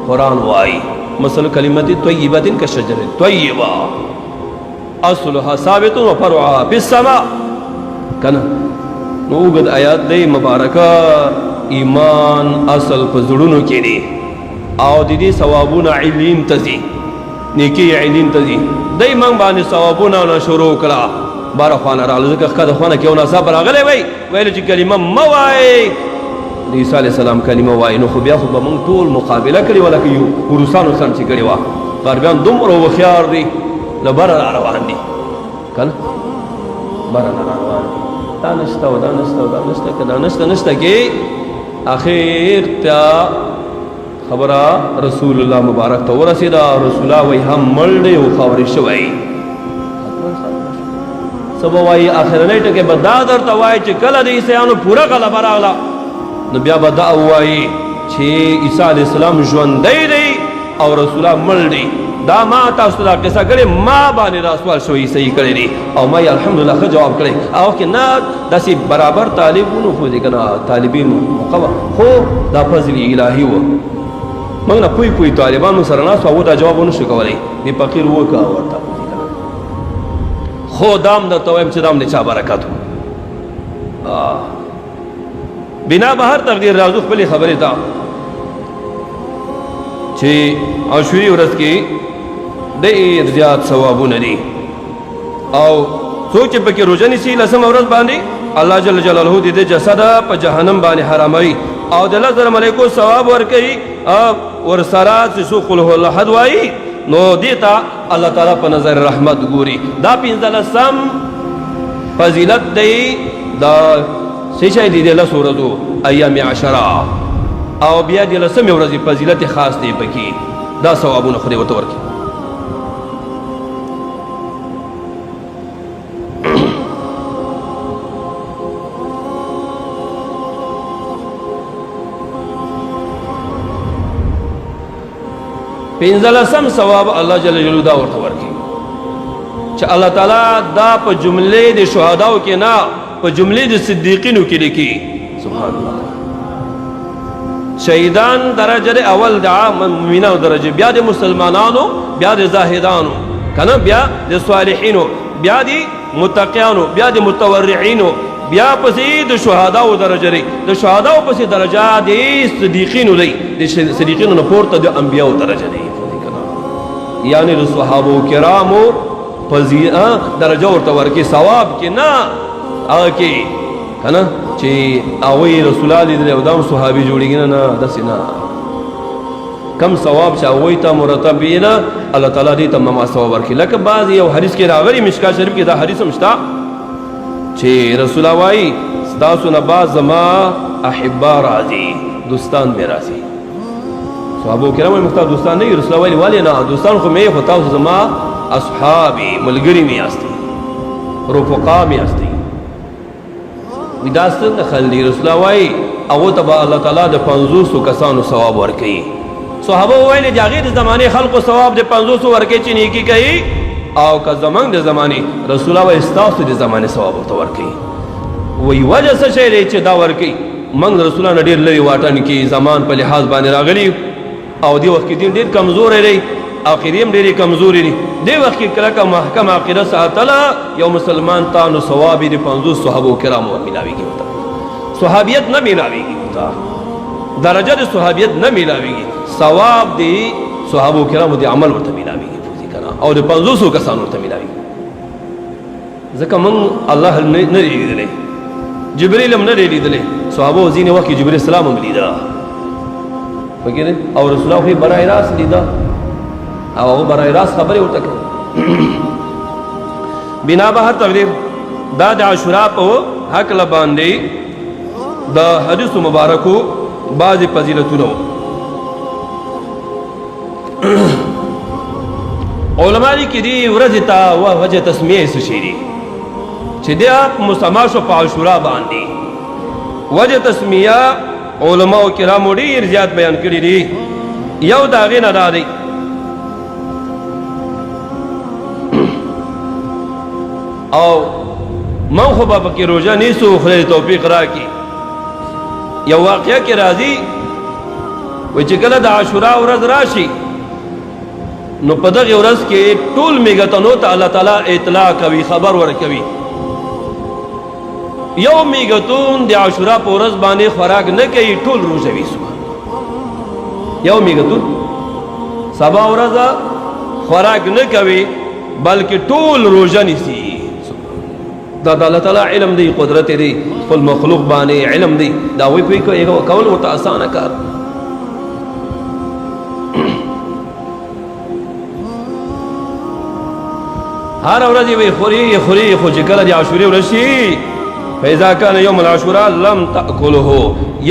قرآن وایي مثل کلمت طیبة کشجر طیبه اصلها ثابت و فرعها فی السماء کنه نو اوږد آیات دی مبارکه ایمان اصل په زړونو کې دی او د دې ثوابونه علین ته ځي نیکي علین ته ځي دی موږ باندې ثوابونه نه شروع کړه باره خوانه راغله ځکه ښکته خوانه کې یو ناڅاپه راغلی وی ویل چې کلمه مه وایئ د عیسی علیه السلام کلمه وایي نو خو بیا خو به موږ ټول مقابله کړې وه لکه روسانو سم چې کړې وه غربیان دومره هوښیار دي له بره را روان دي که نه بره نه را روان دي دا نشته او دا نشته او دا نشته که دا نشته نشته کې اخر ته خبره رسول الله مبارک ته ورسېده رسول الله وایي هم مړ دی او خاورې شوی څه به وایي اخرنۍ ټکې به دا درته وایي چې کله د عیسیانو پوره غلبه راغله نو بیا به دا ووایي چې عیسی علیه السلام ژوندی دی او رسول الله مړ دی دا ما تاسو ته دا قصه کړې ما باندې دا سوال شوی صحیح کړی دی او ما یې الحمدلله ښه جواب کړی او کې نه داسې برابر طالبونو خو دی که نه طالبین موقع وه خو دا فضل الهي و موږ نه پوی پوی طالبانو سره ناست وو هغو دا جواب ونه شو کولی دې فقیر وکړه ورته خو دام درته وایم چې دام د چا برکت و بنا به هر تقدیر راځو خپلې خبرې ته چې عاشوري ورځ کې ډېر زیات ثوابونه دي او څوک چې پکې روژه نیسي لسمه ورځ باندې الله جل جلاله د دې جسد په جهنم باندې حراموي او د 10,000 ملایکو ثواب ورکوي ورسره چې څوک قل هو الله احد وایي نو دې ته الله تعالی په نظر رحمت ګوري دا 15 فضیلت دی دا څه شی دی د 10 ورځو ایام عشره او بیا د 10مې ورځې فضیلت خاص دی پکې دا ثوابونه خدای ورته ورکوي پنځلسم ثواب الله جل جلاله دا ورته ورکوي چې الله تعالی دا په جملې د شهداو کې نه په جملې د صدیقینو کې لیکي سبحان الله شهیدان درجه اول د مؤمنانو درجه بیا د مسلمانانو بیا د زاهدانو کنه بیا د صالحینو بیا د متقینو بیا د متورعینو بیا پسې د شهداو درجه لري د شهداو پسې درجه د صدیقینو لري د صدیقینو نه پورته د انبیاو درجه لري یعنی د صحابه کرامو درجه ورته ورکي ثواب کې نه هغه کې کنه چې هغوی رسول الله لیدلی او دام صحابي جوړېږي نه داسې نه کم ثواب چې هغوی ته مرتب وي نه الله تعالی دې ته مما ثواب ورکړي لکه بعض یو حدیث کې راغلي مشکا شریف کې دا حدیث هم شته چې رسول الله وایي ستاسو نه بعض زما احبا راځي دوستان مې راځي صحابه کرام مختار دوستان نه رسول الله ویلي ولې نه دوستان خو مې خو تاسو زما اصحابي ملګري مې یاستئ رفقا مې یاستئ وی دا څنګه خل دي رسول الله وایي هغو ته به الله تعالی د 500 کسانو ثواب ورکوي صحابه وویل د هغې د زمانې خلقو ثواب د 500 ورکوي چې نیکي کوي او که زمونږ د زمانې رسول الله وایي ستاسو د زمانې ثواب ورته ورکوي وایي وجه څه شی دی چې دا ورکوي موږ د رسول الله نه ډېر لرې واټن کې زمان په لحاظ باندې راغلي او دې وخت کې دین ډېر کمزوری دی عقیدې هم ډېرې کمزورې دي دې وخت کې کلکه محکم عقیده ساتله یو مسلمان ته نو ثواب یې د 50 صحابو کرامو میلاویږي ورته صحابیت نه میلاویږي ورته درجه د صحابیت نه میلاویږي ثواب د صحابو کرامو د عمل ورته میلاویږي او د 500 کسانو ورته میلاویږي ځکه موږ الله نه دی لیدلی جبریل هم نه دی لیدلی صحابو ځینې وخت کې جبریل السلام هم لیده فکر او رسول الله خو یې برای راست لیده او هغه برای راست خبرې ورته کوي بنا به هر تقدیر دا د عاشورا په هکله باندې د حدیثو مبارکو بعضې فضیلتونه علما دي کې دې ورځې ته وجه تسمیه څه شی دي چې دا مسما شو په عاشورا باندې وجه تسمیه علماء کرامو ډېر زیات بیان کړي دي یو د هغې نه دا دی او من خو به پکې روژه نیسو خدای توفیق راکړي یو واقعه کې راځي وایي چې کله د عاشورا ورځ راشي نو په دغې ورځ کې ټول میږتنو ته الله تعالی اطلاع کوي خبر ورکوي یو میږتون د عاشورا په ورځ باندې خوراک نه کوي ټول روژه وي یو میږتون سبا ورځ خوراک نه کوي بلکې ټول روژه نیسي دا د الله تعالی علم دی، قدرت دی، خپل مخلوق باندې علم دی، دا وی پوی کول ورته اسانه کار. هر ورځ وی خوري خو چې کله د عاشورې ورځ شي فاذا كان يوم العاشوراء لم تاكله،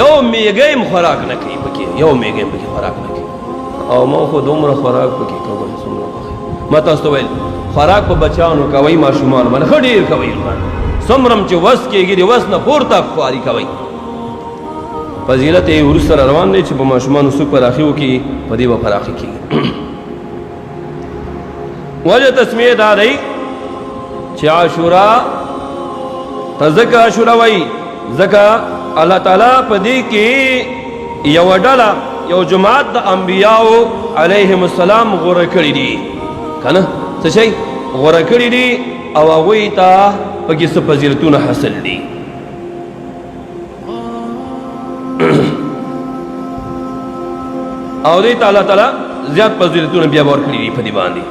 یوم میګیم خوراک نه کوي پکې، یوم میګیم پکې خوراک نه کوي. او ما خو دومره خوراک پکې کوم څومره ما تاسو ته ویل خوراک په بچانو کوي، ماشومان باندې خډیر کوي، څومره چې وس کېږي د وس نه پورته خواري کوي. فضیلت یې وروسته روان دی چې په ماشومانو څوک پراخي وکړي په دې به پراخي کېږي. وجه تسمیه دا دی چې عاشورا ته ځکه عاشورا وایي ځکه الله تعالی په دې کې یوه ډله یو جماعت د انبیاو علیهم السلام غوره کړي دي که نه څه شی غوره کړي دي او هغوی ته پکې څه فضیلتونه حاصل دي. او دې ته الله تعالی زیات فضیلتونه بیا ورکړي دي په دې باندې.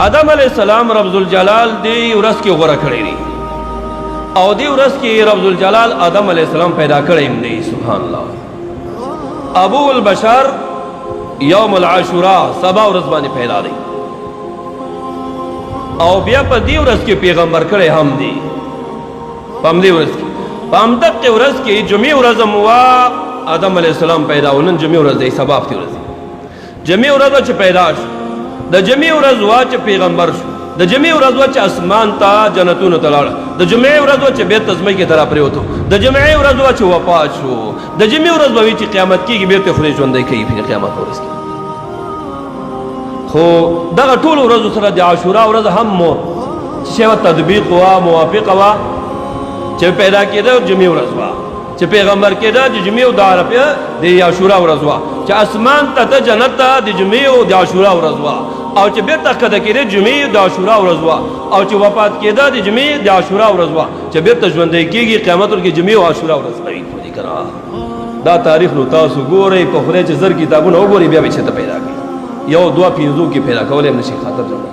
آدم علیہ السلام رب ذوالجلال دی ورځ کې غوره کړی دی او دی ورځ کې رب ذوالجلال آدم علیہ السلام پیدا کړی دی. سبحان الله. ابو البشر یوم العاشوراء سبا ورځ باندې پیدا دی او بیا په دې ورځ کې پیغمبر کړی هم دی. په همدې ورځ کې په همدغه ورځ کې جمعې ورځ هم وا آدم علیہ السلام پیدا و. نن جمعې ورځ دی، سبا هفتې ورځ دی. جمعې ورځ چې پیدا شو، د جمعې ورځ وا چې پیغمبر شو، د جمعې ورځ وا چې اسمان ته جنتونو ته لاړ، د جمعې ورځ وا چې بیرته ځمکې ته راپرېوتو، د جمعې ورځ وا چې وفات شو، د جمعې ورځ به وي چې قیامت کېږي بیرته خدای ژوندی کوي په قیامت ورځ کې. خو دغه ټولو ورځو سره د عاشورا ورځ هم چې شی تطبیق وا موافقه وا چې پیدا کېده جمعې ورځ وا، چې پیغمبر کېده د جمعې او د عرفه د عاشورا ورځ وا، چې اسمان ته جنت ته د جمعې او د عاشورا ورځ وا، او چې بیرته ښکته کېده جمعې د عاشورا ورځ وا، او چې وفات کېده د جمعې د عاشورا ورځ وا، چې بیرته ژوندی کېږي قیامت ورځ کې جمعې او عاشورا ورځ کوي. دا تاریخ نو تاسو ګورئ په خدای چې زر کتابونه وګورئ بیا به چېرته پیدا کړي، یو دوه پنځو کې پیدا کولی هم نشي خاطر جمع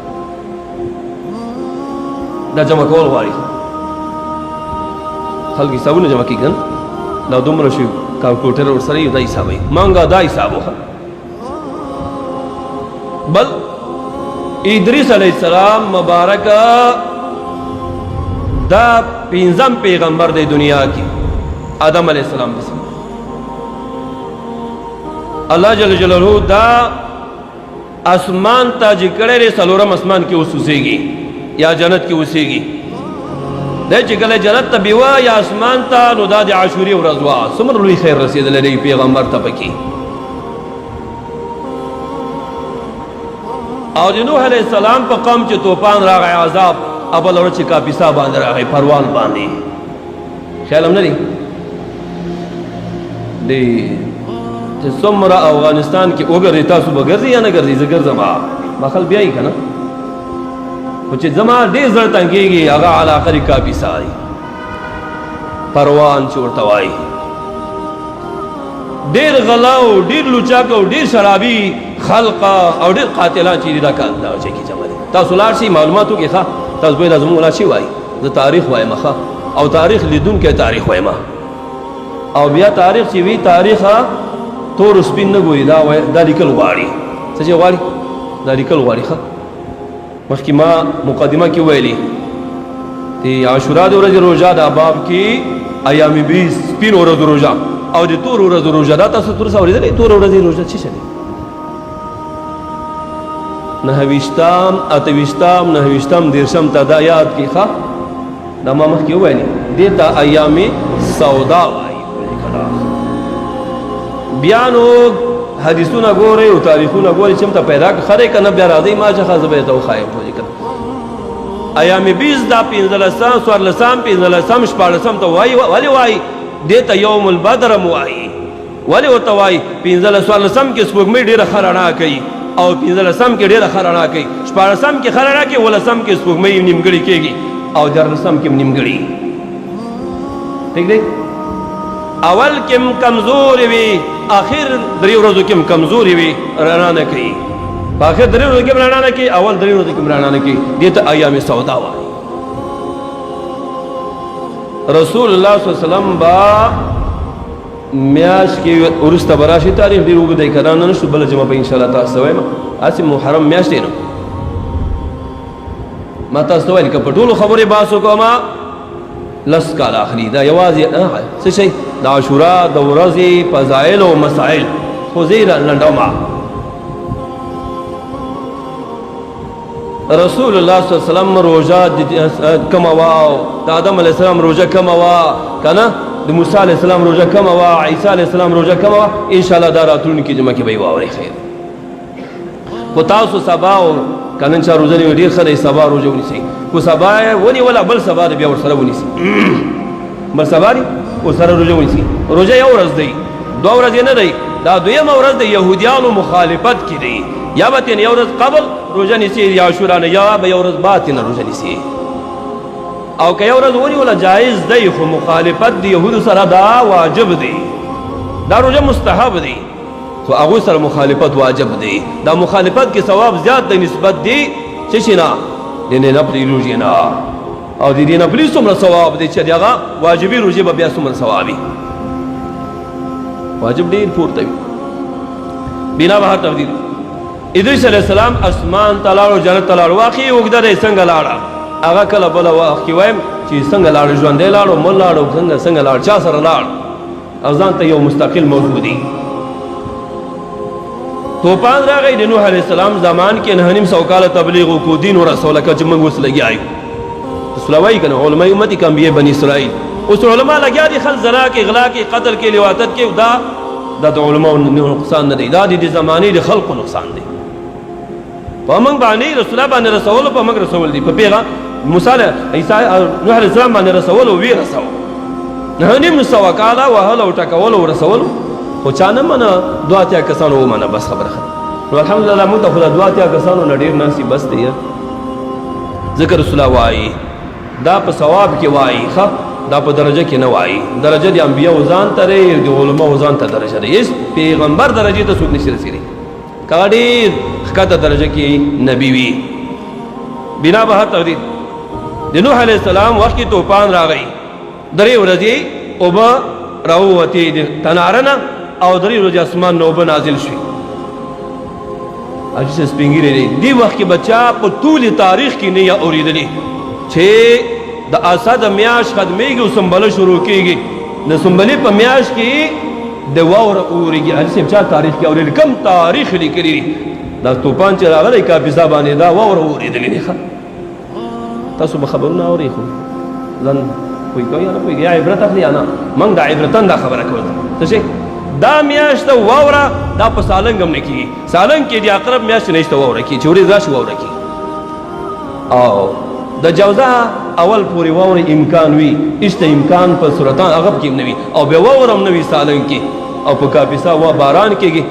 دا جمع کول غواړي. خلک حسابونه جمع کېږي که دا دومره شي کمپیوټر ورسره یو دا حسابوي مانګه دا حساب وخه. بل ادریس علیہ السلام مبارک دا پنځم پیغمبر دی دنیا کې آدم علیہ السلام پس. الله جل جلاله دا اسمان ته چې کړی دی څلورم اسمان کې اوسېږي یا جنت کې اوسېږي. دا چې کله جنت ته بیوه یا اسمان ته نو دا د عاشورې ورځ وه. څومره لوی خیر رسېدلی دی پیغمبر ته پکې. او د نوح علیہ السلام په قوم چې طوفان راغی عذاب ابل ورځ چې کاپیسا باندې راغی پروان باندې خیال هم نه دی چې څومره افغانستان کې وګرځئ تاسو به ګرځئ یا نه ګرځئ زه ګرځم بخل بیا یې که نه خو چې زما ډېر زړه تنګېږي هغه علاقه د کاپیسا دی پروان چې ورته وایي ډېر غلا او ډېر لوچاک او ډېر شرابي خلق او ډېر قاتلان چې دي دا کار دا چې کې جمع دي. تاسو لاړ شئ معلومات وکړئ ښه تاسو به دا زموږ لاړ شئ وایي زه تاریخ وایم ښه او تاریخ لیدونکی تاریخ وایم او بیا تاریخ چې وي تاریخ تور سپین نه ګوري دا لیکل غواړي څه چې غواړي دا لیکل غواړي ښه. مخکې ما مقدمه کې ویلي د عاشورا د ورځې روژه دا باب کې ایام بیس سپین ورځو روژه او د تور ورځو روژه دا تاسو تر اوسه اورېدلی تور ورځې روژه څه شی دی؟ 9 8 9 10 ته دا یاد کړئ ښه دا ما مخکې وویلې دې ته ایام سودا وایي. بیا نو حدیثونه ګورئ او تاریخونه ګورئ چې مته پیدا کړه ښه دی که نه بیا راځئ ما چې ښه زه به یې ته وښایم پوه دې که ایام بیس دا 15 14 15 ته وایي ولې وایي دې ته یوم البدر م وایي ولې ورته وایي 15 14 کې سپوږمۍ ډېره ښه رڼا کوي او 15 کې ډېره ښه رڼا کوي 14 کې ښه رڼا کوي 15 کې سپوږمۍ نیمګړې کېږي او 14 کې نیمګړې ٹھیک دی. اول کې کمزورې وي آخر 3 ورځو کې کمزورې وي رڼا نه کوي په آخر 3 ورځو کې رڼا نه کوي اول 3 ورځو کې رڼا نه کوي دې ته ایام سودا وایي. رسول الله صلی الله علیه وسلم با میاش کې ورسته براشي تاریخ ډیر وګدای کړه نن شو بل جمعه په ان شاء الله تاسو وایم اسی محرم میاش دی نو ما تاسو وایي کله ټول خبره باسو کوما لس کال اخري دا یوازې څه شي د عاشورا د ورځې فضایل او مسائل خو زیرا لنډوما رسول الله صلی الله علیه وسلم روزه کما واو د آدم علیه السلام روزه کما وا کنه د موسی علیه السلام روزه کما وا عیسی علیه السلام روزه کما وا ان شاء الله دا راتلونکي جمعه کې به واوري خیر کو تاسو سبا او کنن چا روزه نه ډیر خره سبا روزه ونیسي کو سبا ونی ولا بل سبا بیا ور سره ونیسي بل سبا او سره روزه ونیسي روزه یو ورځ دی دوه ورځې نه دی دا دویمه ورځ د يهوديانو مخالفت کې دی یا به تین یو ورځ قبل روزه نیسي یا عاشورا نه یا به یو ورځ بعد تین روزه نیسي او که یو ورځ ونی ولا جایز دی خو مخالفت دی يهودو سره دا واجب دی دا روزه مستحب دی خو هغه سره مخالفت واجب دی دا مخالفت کې ثواب زیات دی نسبت دی چې شنا دینه نه پری روزه نه او دې نه پلی څومره ثواب دی چې هغه واجبي روزه به بیا څومره ثوابي واجب ډیر پورته وي بنا بهر تقدیر ادریس علیہ السلام اسمان تلاړو جنت تلاړو واقعي وګدا د څنګه لاړه هغه کله بل واقعي وایم چې څنګه لاړو ژوندې لاړو مل لاړو څنګه لاړ چا سره لاړ اذان ته یو مستقل موجودي توپان راغی د نوح علیہ السلام زمان کې نه نیم سو کال تبلیغ کو دین او رسول کا چې موږ وس لګي آیو سلوی کنه علماء امتی کم بیه بنی اسرائیل اوس علماء لګیا دي خل زنا کې اغلا کې قتل کې لواطت کې دا د علماء نقصان نه دی دا د زمانه د خلق نقصان دی په موږ باندې رسول الله باندې رسول په موږ رسول دی په پیغام موسی عیسی نوح علیہ السلام باندې رسول او وی رسول نه نیم سو کال وهل او ټکول او رسول خو چانه منه دواتیا کسانو ومنه بس خبره نو الحمدلله موږ ته خدای دواتیا کسانو نډیر ناسی بس دی ذکر رسول الله وایي دا په ثواب کې وایي خب دا په درجه کې نه وایي درجه د انبیاء ځان ته لري د علماء ځان ته درجه لري هیڅ پیغمبر درجه ته څوک نشي رسیدي کاډي ښکته درجه کې نبی وي بنا به تقدیر د نوح علیہ السلام وخت کې طوفان راغی درې ورځې اوبه راووتې د تنارنه او درې ورځې اسمان نه اوبه نازل شوې اجازه سپینګیری دی وخت کې بچا په ټول تاریخ کې نه یا اوریدلی چې د اسد میاش خدمېږي او سنبله شروع کېږي د سنبلې په میاش کې د واور اورېږي هلسې چا تاریخ کې اورېدل کم تاریخ لیکلی دا طوفان چې راغلی کاپیسا باندې دا واور اورېدلی دی تاسو به خبرونه اورئ خو ځان پوهېږئ یا نه پوهېږئ یا عبرت اخلي یا نه موږ د عبرتن دا خبره کوو څه شي دا میاشت واوره دا په سالنګ هم نه کېږي سالنګ کې د اقرب میاشت نشته واوره کېږي چې ورځ راشي واوره کېږي او د جوزا اول پورې واورې امکان وي اشته امکان په سرطان هغه کې نه وي او بیا واوره هم نه وي سالنګ کې او په کاپیسا وا باران کېږي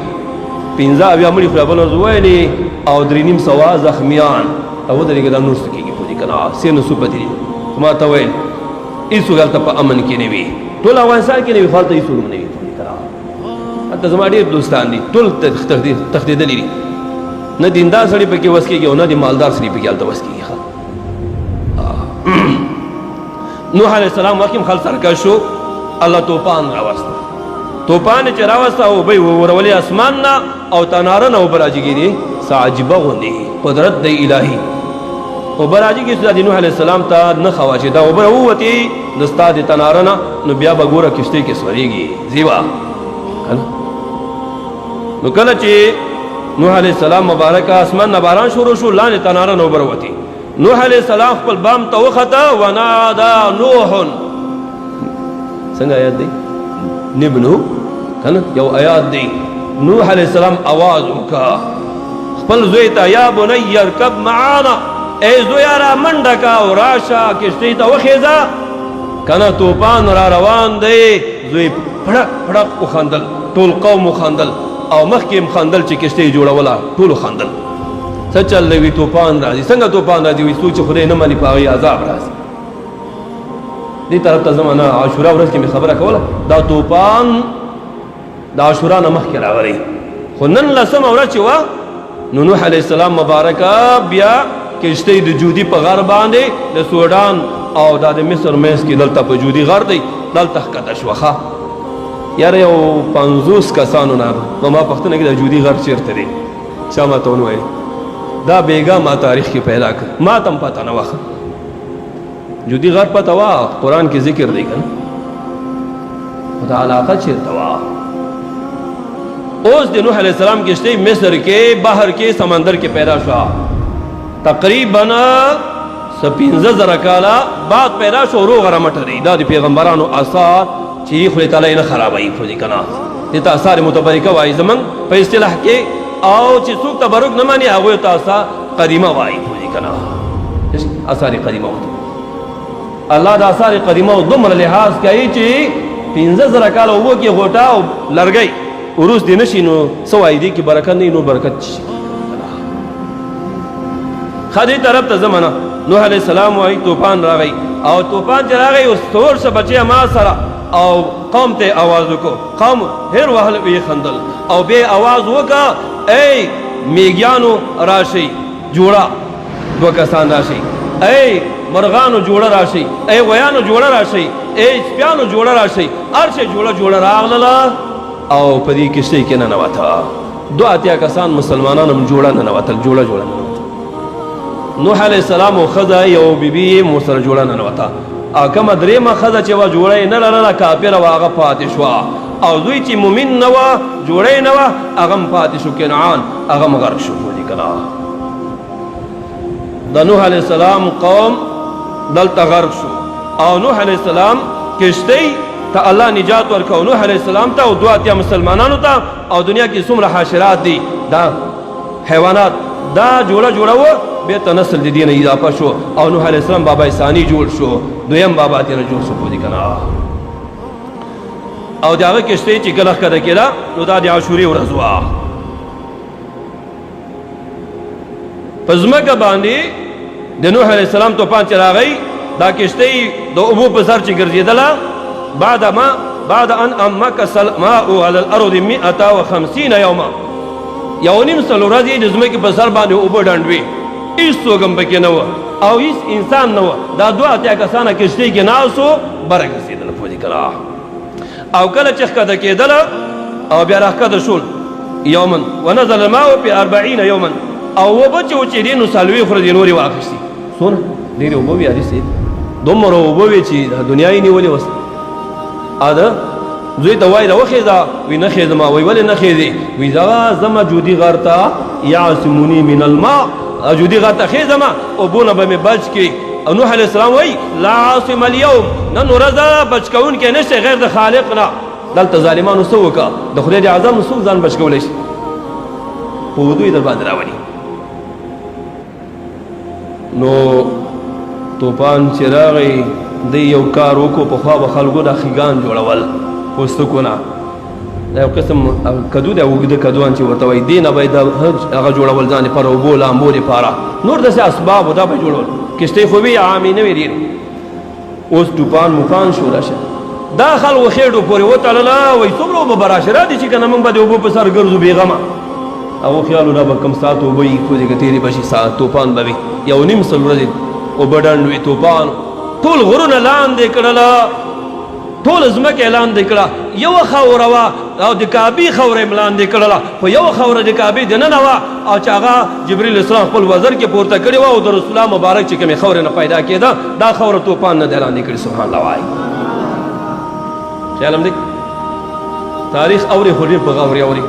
15 بیا مړي خو بل ورځ ویلې او 350 زخمیان او درېږي دا نور څه کېږي خو دې که نه سینو سوپتې ما ته ویل هېڅوک هلته په امن کې نه وي ټول افغانستان کې نه وي خو هلته هېڅوک نه وي حتی زما ډېر دوستان دي ټول تښتېدلي دي نه دیندار سړي پکې وس کېږي او نه د مالدار سړي پکې هلته وس کېږي نوح علیہ السلام وکیم خل سرکش شو الله طوفان راوسته طوفان چې راوسته او به ورولې اسمان نه او تناره نه اوبه راجګېدې څه عجیبه غوندې قدرت د الهي اوبه راجګې چې د نوح علیہ السلام ته نه خوا چې دا اوبه ووتې د ستا د تناره نه نو بیا به ګوره کښتۍ کې سورېږي زیبا نو کله چې نوح علیہ السلام مبارک اسمان نه باران شروع شو لاندې تناره نه اوبه راوتې نوح علیہ السلام خپل بام ته وخته ونادا نوح څنګه آیات دی نبنو کنه یو آیات دی نوح علیہ السلام आवाज وکړه خپل زوی ته یا بنی ارکب معانا ای زویا را منډه کا او راشه کښتۍ ته وخیزه کنه طوفان را روان دی زوی پړق پړق وخندل ټول قوم وخندل او مخکې هم خندل چې کښتۍ جوړوله ټولو خندل څه چل دی وي طوفان راځي څنګه طوفان راځي وي څوک چې خدای نه مني په هغې عذاب راځي دې طرف ته ځم نه عاشورا ورځ کې مې خبره کوله دا طوفان د عاشورا نه مخکې راغلی خو نن لسمه ورځ چې وه نو نوح علیہ السلام مبارکه بیا کښتۍ د جودي په غر باندې د سوډان او دا د مصر منځ کې دلته په جودي غر دی دلته ښکته شوه ښه یاره یو 50 کسانو نه په ما پوښتنه کې د جودي غر چېرته دی چا ماته ونه ویل دا بیګا ما تاریخ کې پیدا کړ ما ته هم پته نه وه جودي غر پته وه قرآن کې ذکر دی که نه خو دا علاقه چېرته وه اوس د نوح علیہ السلام کشتۍ مصر کې بحر کې سمندر کې پیدا شوه تقریبا 15,000 کاله بعد پیدا شو روغه رمټه دی دا د پیغمبرانو آثار چې خدای تعالی نه خرابوي خو دې که نه دې ته آثار متبرکه وایي زموږ په اصطلاح کې او چې څوک تبرک نه ماني هغوی ته آثار قدیمه وایي خو دې که نه آثار قدیمه ورته الله د آثار قدیمه دومره لحاظ کوي چې 15,000 کاله اوبو کې غوټه او لرګی وروس دې نشي نو څه وایي دې کې برکت نه نو برکت شي خدای طرف ته زمانہ نوح علیہ السلام وای طوفان راغی او طوفان چې راغی اوس تور څه بچي ما سره او قوم ته आवाज وکړو قوم هر وهل وی خندل او به आवाज وکړه ای میګیانو راشي جوړه دو کسان راشي ای مرغانو جوړه راشي ای غویانو جوړه راشي ای سپیانو جوړه راشي ارشه جوړه راغله او په دې کشتۍ کې نه نواته دوه اتیا کسان مسلمانانو جوړه نه نواتل جوړه نوح علیہ السلام او خزه یو بیبي مو سره جوړه نه نوته او کومه درېیمه ښځه چې وه جوړه یې نه لرله کافره وه هغه پاتې شوه او دوی چې مؤمن نه وه جوړه یې نه وه هغه هم پاتې شو کنعان هغه هم غرق شو ولې که نه د نوح علیہ السلام قوم دلته غرق شو او نوح علیہ السلام کشتۍ ته الله نجات ورکړو نوح علیہ السلام ته او 2 مسلمانانو ته او دنیا کې څومره حاشرات دي دا حیوانات دا جوړه وه بیرته نسل د دې نه اضافه شو او نوح علیہ السلام بابا ثانی جوړ شو دویم بابا تې نه جوړ شو پوه دي که نه او د هغه کشتۍ چې کله ښکته کېده نو دا د عاشورې ورځ وه په ځمکه باندې د نوح علیہ السلام طوفان چې راغی دا کشتۍ د اوبو په سر چې ګرځېدله بعد ان مکث الماء على الارض 150 یوما یو نیم سل ورځې د ځمکې په سر باندې اوبه ډنډ وې هېڅ څوک هم پکې نه وه او هېڅ انسان نه وه دا 2 کسانه کشتۍ کې ناست وو بره ګرځېدله پوه دي که نه او کله چې ښکته کېدله او بیا راښکته شول یوما ونزل الماء په 40 یوما او اوبه چې و چې دې نو څلوېښت ورځې نورې واخیستې څونه ډېرې اوبه وې حدیث دومره اوبه وې چې دنیا یې نیولې وس اده زوی ته وایي راوخېږه وی نه خېږم وی ولې نه خېږې وی دغه ځمه جودي غر ته یعصموني من الماء جودي غر ته خېږم اوبونه به مې بچ کړي او نوح علیہ السلام وایي لا عاصم اليوم نن ورځه بچ کوونکی نشته غیر د خالق نه دلته ظالمانو څه وکړه د خدای د اعظم څوک ځان بچ کولی شي په ودوی در باندې راولي نو طوفان چې راغی دی یو کار وکړو پخوا به خلکو د خیګان جوړول پوستکونه دا یو قسم کدو دی اوږده کدوان چې ورته وایي دې نه به یې هغه جوړول ځان لپاره اوبو لامبو لپاره نور داسې اسباب دا به جوړول کشتۍ خو وي عامې نه وې ډېرې اوس طوفان مفان شو راشه دا خلکو خېډو پورې وتړله وایي څومره اوبه به راشي را دي چې که نه موږ به د اوبو په سر ګرځو بېغمه هغو خیالونه به کم ساعت اوبه وي خو دې که تېرې به شي ساعت طوفان به وي یو نیم سل ورځې اوبه ډنډ وي طوفان ټول غرونه لاندې کړله ټول ځمکه لاندې کړه یوه خاوره وه او د کعبې خوره یې لاندې کړله خو یوه خوره د کعبې دننه وه او چې هغه جبریل اسلام خپل وزر کې پورته کړې وه او د رسول الله مبارک چې کومې خورې نه پیدا کېده دا خوره طوفان نه دی لاندې کړي سبحان الله وایي خیال هم دی تاریخ اوري خو ډېر په غوري اوري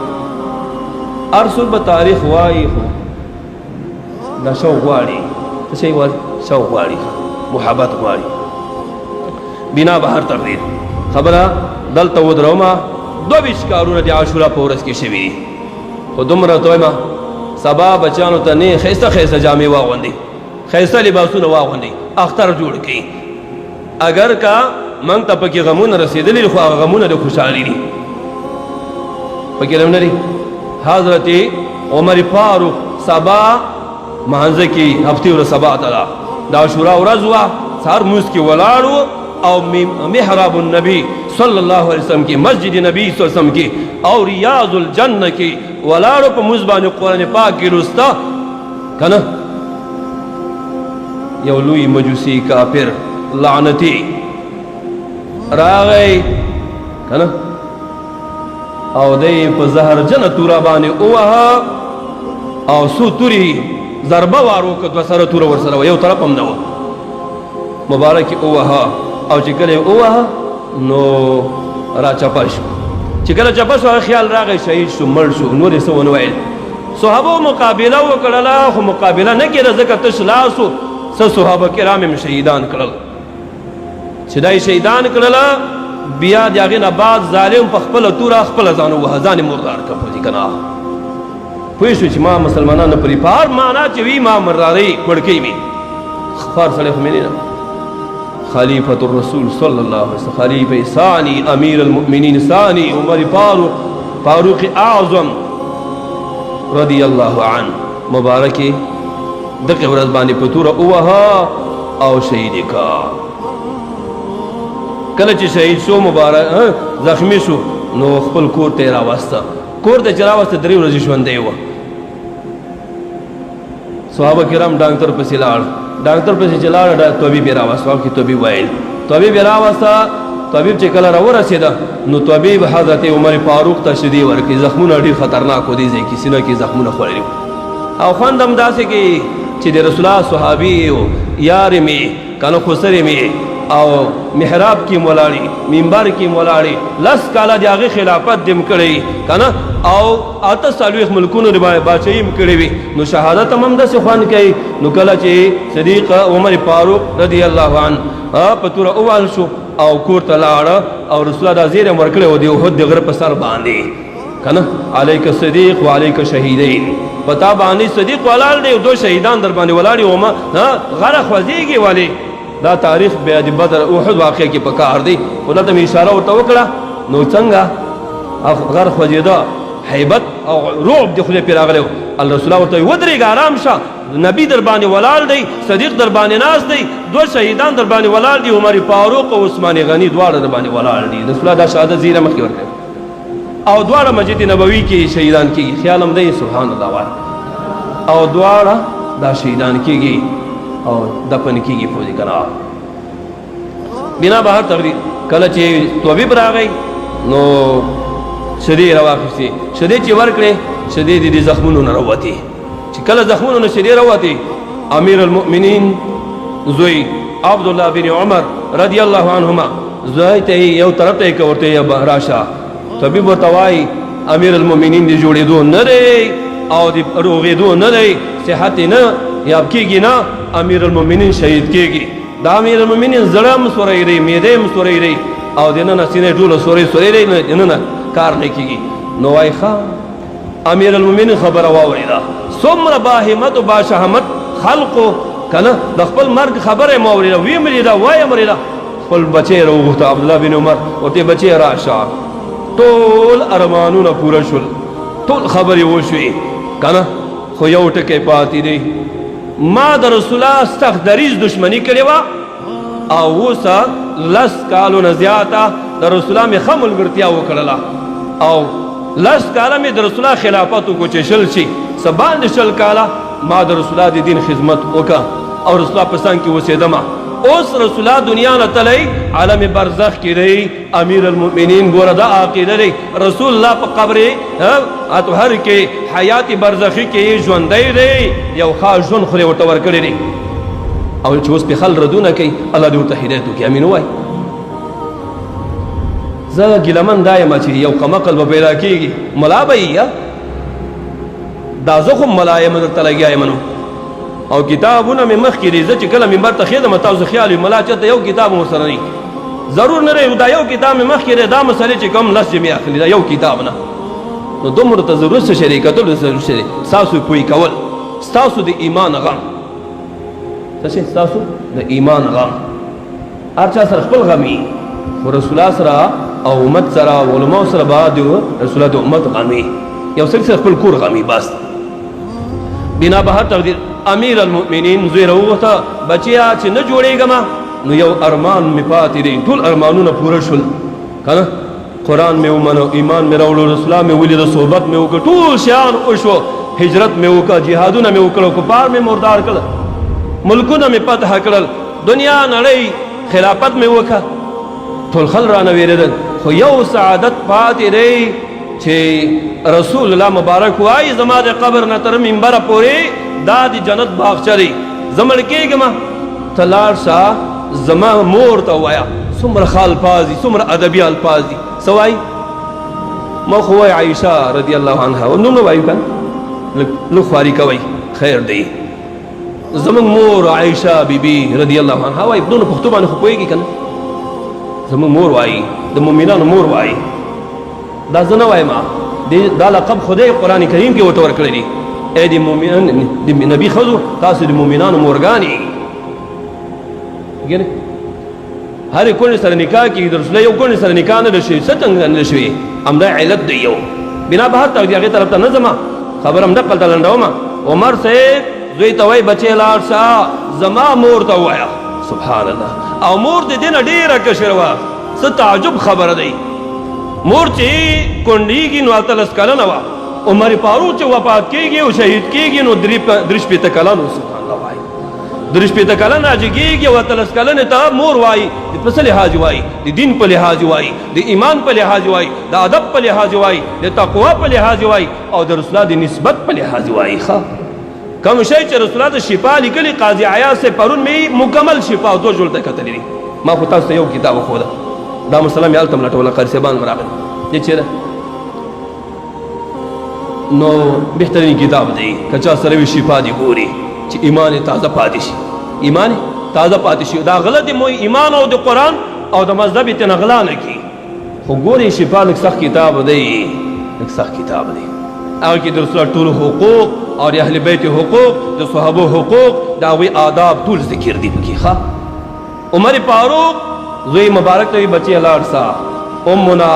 هر څوک به تاریخ وایي خو دا شوق غواړي څه شی غواړي شوق غواړي محبت غواړي بنا به هر تقدیر خبره دلته ودرومه 22 کارونه د عاشورا په ورځ کې شوي دي خو دومره ته وایم سبا بچیانو ته نه ښایسته ښایسته جامې واغوندئ ښایسته لباسونه واغوندئ اختر جوړ کړئ اگر که موږ ته پکې غمونه رسېدلي دي خو هغه غمونه د خوشحالي دي پکې غم نه دي حضرت عمر فاروق سبا مانځه کې هفتې ورځ سبا ته ده د عاشورا ورځ وه سهار مونځ کې ولاړو او محراب النبی صلی الله علیه وسلم کې مسجد نبی صلی الله علیه وسلم کې او ریاض الجنه کې ولاړو په مونځ باندې قرآن پاک کې لوسته که نه یو لوی مجوسي کافر لعنتی راغی کنه او دی په زهرجنه توره باندې ووهه او څو تورې ضربه وار وکړه دوه سره توره ورسره وه یو طرف هم نه وه مبارک یې ووهه او چې کله یې ووهه نو را چپه شو چې کله چپه شو هغه خیال راغی شهید شو مړ شو نور یې څه ونه ویل صحابو مقابله وکړله خو مقابله نه کېده ځکه تش لاس و څه صحابه کرام یې شهیدان کړل چې دا یې شهیدان کړله بیا د هغې نه بعد ظالم په خپله توره خپله ځان ووهه ځان یې مردار کړه پوه که نه پوه شو چې ما مسلمانان نه پرې په هر معنا چې وي ما مردارۍ مړکۍ وي خفار سړی خو مې نه خلیفة الرسول صلی الله علیه وسلم خلیفه ثانی امیر المؤمنین ثانی عمر فاروق اعظم رضی الله عنه مبارکی دغه ورځ باندې په توره ووهه او شهید یې کا کله چې شهید شو مبارک زخمی شو نو خپل کور ته یې راوسته کور ته چې راوسته 3 ورځې ژوندی وه صحابه کرام ډاکټر پسې لاړ ډاکټر پسې چې لاړ طبیب یې راوسته کې طبیب ویل طبیب یې راوسته طبیب چې کله راورسېده نو طبیب حضرت عمر فاروق ته شدې ورکړي زخمونه ډېر خطرناک و دې ځای کې سینه کې زخمونه خوړلي او خوند هم داسې کې چې د رسول الله صحابي و یار مې کنه خسر مې او محراب کې مولاړي منبر کې مولاړي 10 کاله د هغې خلافت دم کړی کنه او 48 ملکونو د بادشاهي هم کړې وي نو شهادت هم همداسې خوند کوي نو کله چې صدیق عمر فاروق رضی الله عنه په توره ووهل شو او کور ته لاړه او رسول الله دا زیر هم ورکړی و د احد د غره په سر باندې کنه علیک صدیق و علیک شهیدین په تا باندې صدیق ولاړ دی او 2 شهیدان در باندې ولاړ دي وما غره خوځېږي ولې دا تاریخ بیا د بدر احد واقع کې پکار دی ولته مې اشاره ورته وکړه نو څنګه غر خوځېده هیبت او رعب د خدای پرې راغلی و الرسول ورته ودرېږه آرام شه نبی در باندې ولاړ دی صدیق در باندې ناست دی 2 شهیدان در باندې ولاړ دي عمر فاروق او عثمان غنی دواړه در باندې ولاړ دي رسول الله دا شهادت زیره مخکې ورکړي او دواړه مسجد نبوي کې شهیدان کېږي خیال هم دی سبحان الله وایه او دواړه دا شهیدان کېږي او دفن کېږي پوه دي که نه بنا به هر تقدیر کله چې طبیب راغی نو شدې یې راواخیستې شدې چې ورکړې شدې د دې زخمونو نه راوتې چې کله زخمونو نه شدې راوتې امیر المؤمنین زوی عبدالله بن عمر رضی الله عنهما زوی ته یو طرف ته یې که ورته راشه طبیب ورته وایي امیر المؤمنین د جوړېدو نه دی او د روغېدو نه دی صحت نه یاب کېږي نه امیر المؤمنین شهید کېږي دا امیر المؤمنین زړه هم سوری دی معده هم سوری دی او دننه سینې ټوله سوری دی دننه کار نه کېږي نو وایي ښه امیر المؤمنین خبره واورېده څومره باهمت او باشهامت خلقو که نه د خپل مرګ خبره یې مه اورېده ویې مې لیده وایه مې لیده خپل بچی یې راوغوښته عبدالله بن عمر ورته بچی یې راشه ټول ارمانونه پوره شول ټول خبرې وشوې که نه خو یو ټکی پاتې دی ما د رسول الله سخت دریځ دشمني کړې وه او اوسه 10 کالو نه زیاته د رسول الله مې ښه ملګرتیا وکړله او 10 کاله مې د رسول الله خلافت وکړو چې 100 شي څه باندې 100 کاله ما د رسول الله د دین خدمت وکړه او رسول الله په څنګ کې اوسېدمه اوس رسول الله دنیا نه تللی عالم برزخ کې دی امیر المؤمنین ګوره دا عقیده دی رسول الله په قبر اطهر کې حیات برزخي کې ژوندی دی یو خاص ژوند خو یې ورته ورکړی دی او چې اوس پې خل ردونه کوي الله دې ورته هدایت وکړي امین ووایي زه ګیلمن دا یم چې یو قمقل به پیدا کېږي ملا به یي دا زه خو ملا یم درته لګیا یم نو او کتابونه مې مخکې دي زه چې کله منبر ته خېږم تاسو خیال وي ملا چېرته یو کتاب هم ورسره نه ضرور نه دی دا یو کتاب مې مخکې دی دا مسلې چې کوم لس جمعې اخلي دا یو کتاب نه نو دومره ته ضرورت څه شی دی کتلو ضرورت څه دی ستاسو پوهې کول ستاسو د ایمان غم څه شی ستاسو د ایمان غم هر چا سره خپل غم وي خو رسول الله سره او امت سره او علماو سره به د رسول الله د امت غم وي یو سړي سره خپل کور غم وي بس بنا به هر تقدیر امیر المؤمنین زوی راوغوښته بچیا چې نه جوړېږم نو یو ارمان مې پاتې دی ټول ارمانونه پوره شول که نه قرآن مې ومنو ایمان مې راوړو رسول الله مې ولیده صحبت مې وکړه ټول شیان وشو هجرت مې وکړه جهادونه مې وکړه کفار مې مردار کړل ملکونه مې فتح کړل دنیا نړۍ خلافت مې وکړه ټول خل رانه وېرېدل خو یو سعادت پاتې دی چې رسول الله مبارک وایي زما د قبر نه تر منبره پورې دا د جنت باغچه دی زه مړ کېږم ته لاړ شه زما مور ته ووایه څومره ښه الفاظ دي څومره ادبي الفاظ دي څه وایي ما خو وایي عایشه رضی الله عنها نوم نه وایو که لږ خواري کوئ خیر دی زمونږ مور عایشه بیبي رضی الله عنها وایي نو پښتو باندې خو پوهېږي که نه زمونږ مور وایي د مؤمنانو مور وایي دا زه نه وایم دا لقب خدای قرآن کریم کې ورته ورکړی دی ای د مؤمنان د نبي ښځو تاسو د مؤمنانو مورګانې ګینې هر کونډې سره نکاح کېږي د رسول یو کونډې سره نکاح نه شوي څه څنګه نه شوي همدا علت دی یو بنا به حتی د هغې طرف ته نه ځمه خبره همدقل ته لنډومه عمر صاحب زوی ته وایي بچې لاړ شه زما مور ته ووایه سبحان الله او مور د دې نه ډېره کشره وه څه تعجب خبره دی مور چې کونډېږي نو 18 کلنه وه عمر فاروق چې وفات کېږي او شهید کېږي نو 3 کلن و سبحان الله وایي 3 کلن راجګېږي او 18 کلنې ته مور وایي د څه لحاظ وایي د دین په لحاظ وایي د ایمان په لحاظ وایي د ادب په لحاظ وایي د تقوا په لحاظ وایي او د رسول الله د نسبت په لحاظ وایي ښه کوم شی چې رسول الله د شفا لیکلي قاضي عیاض سے پرون مې مکمل شفا او 2 جلده کتلې دي ما خو تاسو ته یو کتاب وښوده دا مسله مې هلته ملټوله قاري صاحبان مې راغلي دې چېرې نو بهترین کتاب دی که چا سره وي شفا دې ګوري چې ایمان یې تازه پاتې شي ایمان یې تازه پاتې شي دا غلط دی مو ایمان او د قرآن او د مذهب یې تېنه غلا نه کړي خو ګورې شفا لږ سخت کتاب دی لږ سخت کتاب دی هغه کې د رسول الله ټول حقوق او د اهل بیت حقوق د صحابو حقوق د هغوی آداب ټول ذکر دي پکې ښه عمر فاروق زوی مبارک ته وي بچې لاړ سه امنا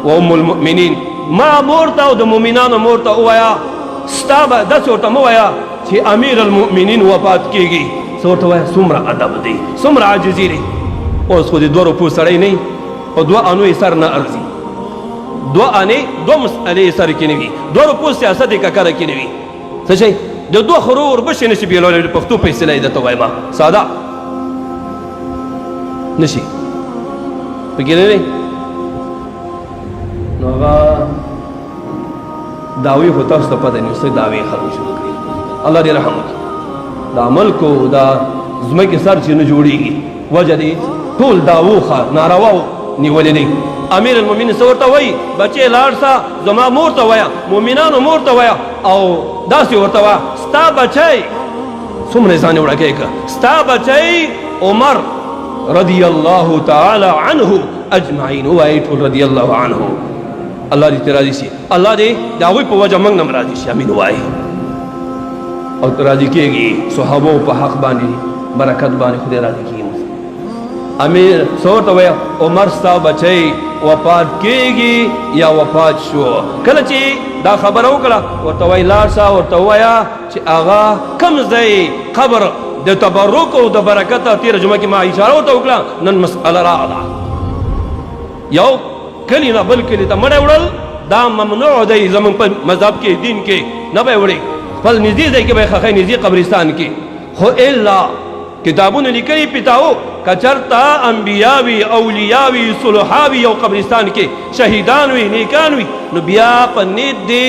و ام المؤمنین ما مور ته او د مؤمنانو مور ته ووایه ستا به داسې ورته مه وایه چې امیر المؤمنین وفات کېږي څه ورته وایه څومره ادب دی څومره عاجزي دی اوس خو د 2 روپو سړی نه په 2 انو یې سر نه ارځي 2 انې 2 مسئلې سر کې نه وي 2 روپو سیاست یې ککره کې نه وي څه شی د 2 خرو وربشې نه شي بېلولی د پښتو فیصله یې درته وایم ساده نه شي پکې نه دی نو هغه دعوې خو تاسو ته پته نه څه دعوې خلکو شروع کړي الله دې رحم وکړي دا ملک او دا ځمکې سر چې نه جوړېږي وجه دې ټول دعوو نارواو نیولې دی امیر المؤمنین څه ورته وایي بچې لاړ شه زما مور ته وایه مؤمنانو مور ته وایه او داسې ورته وایه ستا بچی څومره ځان یې وړه کوې که ستا بچی عمر رضی الله تعالی عنه اجمعین وایي ټول رضی الله عنه الله دې ترې راضي شي الله دې د هغوی په وجه موږ نه راضي شي امین وایي او ته راضي کېږي صحابو په حق باندې برکت باندې خدای راضي کېږي امیر څه ورته وایه عمر ستا بچی وفات کېږي یا وفات شو کله چې دا خبره وکړه ورته وایي لاړ شه ورته ووایه چې هغه کوم ځای قبر د تبرک او د برکت تېره جمعه کې ما اشاره ورته وکړه نن مسئله راغله یو کلي نه بل کلي ته مړی وړل دا ممنوع دی زموږ په مذهب کې دین کې نه به یې وړي خپل نږدې ځای کې به یې ښخی نږدې قبرستان کې خو الا کتابونه لیکلي پیتاو که چېرته انبیاوي اولیاوي صلحاوي یو قبرستان کې شهیدان وي نیکان وي نو بیا په نیت دی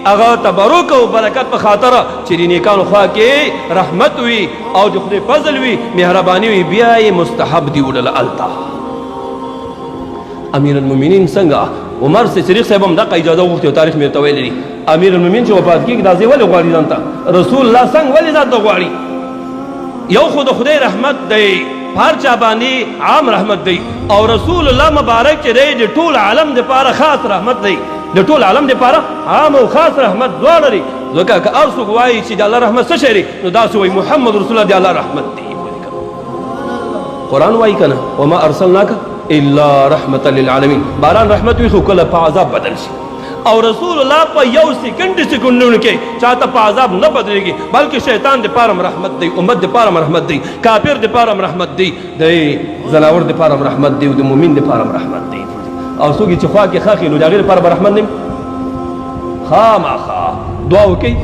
هغه تبرک او برکت په خاطره چې د نیکانو خوا کې رحمت وي او د خدای فضل وي مهرباني وي بیا یې مستحب دی وړله هلته امیر المؤمنین څنګه عمر سے صدیق صاحب هم دغه اجازه وغوښتې او تاریخ مې ورته ویلی دی امیر المؤمنین چې وفات کېږي دا ځای ولې غواړي ځان ته رسول الله څنګه ولې ځان ته غواړي یو خو د خدای رحمت دی هر چا باندې عام رحمت دی او رسول الله مبارک چې دی د ټول عالم دپاره خاص رحمت دی د ټول عالم دپاره عام او خاص رحمت دواړه دی ځکه که هر څوک وایي چې د الله رحمت څه شی دی نو داسې وایي محمد رسول الله د الله رحمت دی قرآن وایي که نه وما ارسلناک الا رحمت للعالمین باران رحمت وي خو کله په عذاب بدل شي او رسول الله په یو سکندونو کې چاته په عذاب نه بدلېږي بلکې شیطان د پاره رحمت دی امت د پاره رحمت دی کافر د پاره رحمت دی د زناور د پاره رحمت دی او د مؤمن د پاره رحمت دی او څوک چې خوا کې خاخي نو د هغې لپاره به رحمت نه خامخا دعا وکړئ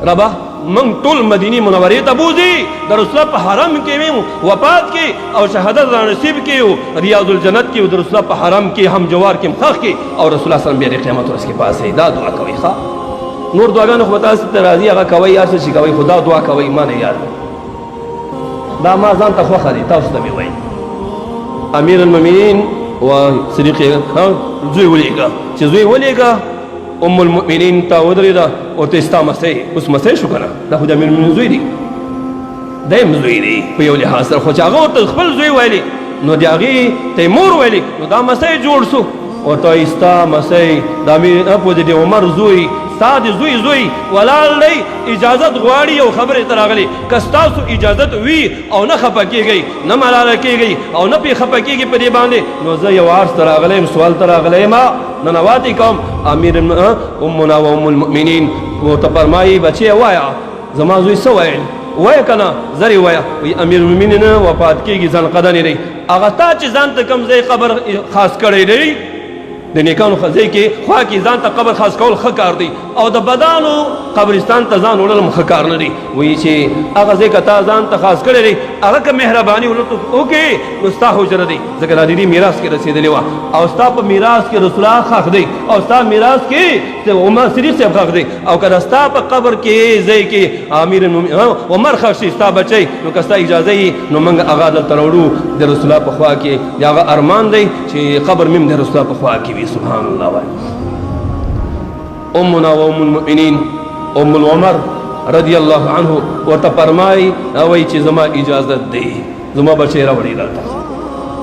ربه من ټول مدینه منورې ته بوزي د رسول الله په حرم کې وفات کې او شهادت را نصیب کې ریاض الجنت کې د رسول الله په حرم کې هم جوار کې مخ کې او رسول الله صلی الله علیه وسلم قیامت ورځ کې پاسه دا دعا کوي ښا نور دعاګانو خو تاسو ته راځي هغه کوي یا څه کوي خدا دعا کوي مانه یاد دا ما ځان ته خو خري تاسو ته وي امیر المؤمنین و صدیق زوی ولېګا چې زوی ولېګا ام المؤمنین تا ودرېدا او ته استا مسئ اوس مسئ شو کنه دا خو د امیر المؤمنین زوی دی دیم زوی دی په یو لحاظ سره خو چې هغه ورته خپل زوی ویلي نو د هغې تیمور ویلي نو دا مسئ جوړ سو ورته استا مسئ د امیر په د عمر زوی ستا د زوی ولاړ دی اجازت غواړي یو خبرې ته راغلي که ستاسو اجازت وي او نه خفه کېږئ نه ملاله کېږئ او نه پې خفه کېږي په دې باندې نو زه یو عرض ته راغلی یم سوال ته راغلی یم ننواتې کوم امیر امنا و ام المؤمنین ورته فرمایي بچی وایه زما زوی څه ویل وایه که نه زر یې وایه وایي امیر المؤمنین وفات کېږي ځان قدنې دی هغه تا چې ځان ته کوم ځای قبر خاص کړی دی د نیکانو ځای کې خوا کې ځان ته قبر خاص کول ښه کار دی او د بدانو قبرستان ته ځان وړل هم ښه کار نه دی وایي چې هغه ځای که تا ځان ته خاص کړی دی هغه که مهرباني وکړې نو ستا حجره دی ځکه دا د دې میراث کې رسېدلې وه او ستا په میراث کې رسول الله ښخ دی او ستا میراث کې عمر صدیق صاحب ښخ دی او که ستا په قبر کې ځای کې امیر عمر ښخ شي ستا بچی نو که ستا اجازه یي نو موږ هغه دلته راوړو د رسول الله په خوا کې د هغه ارمان دی چې قبر مې هم د رسول الله په خوا کې وي سبحان الله وایي امنا و ام المؤمنین ام العمر رضی الله عنه ورته فرمایي وایي چې زما اجازت دی زما بچی راوړي دلته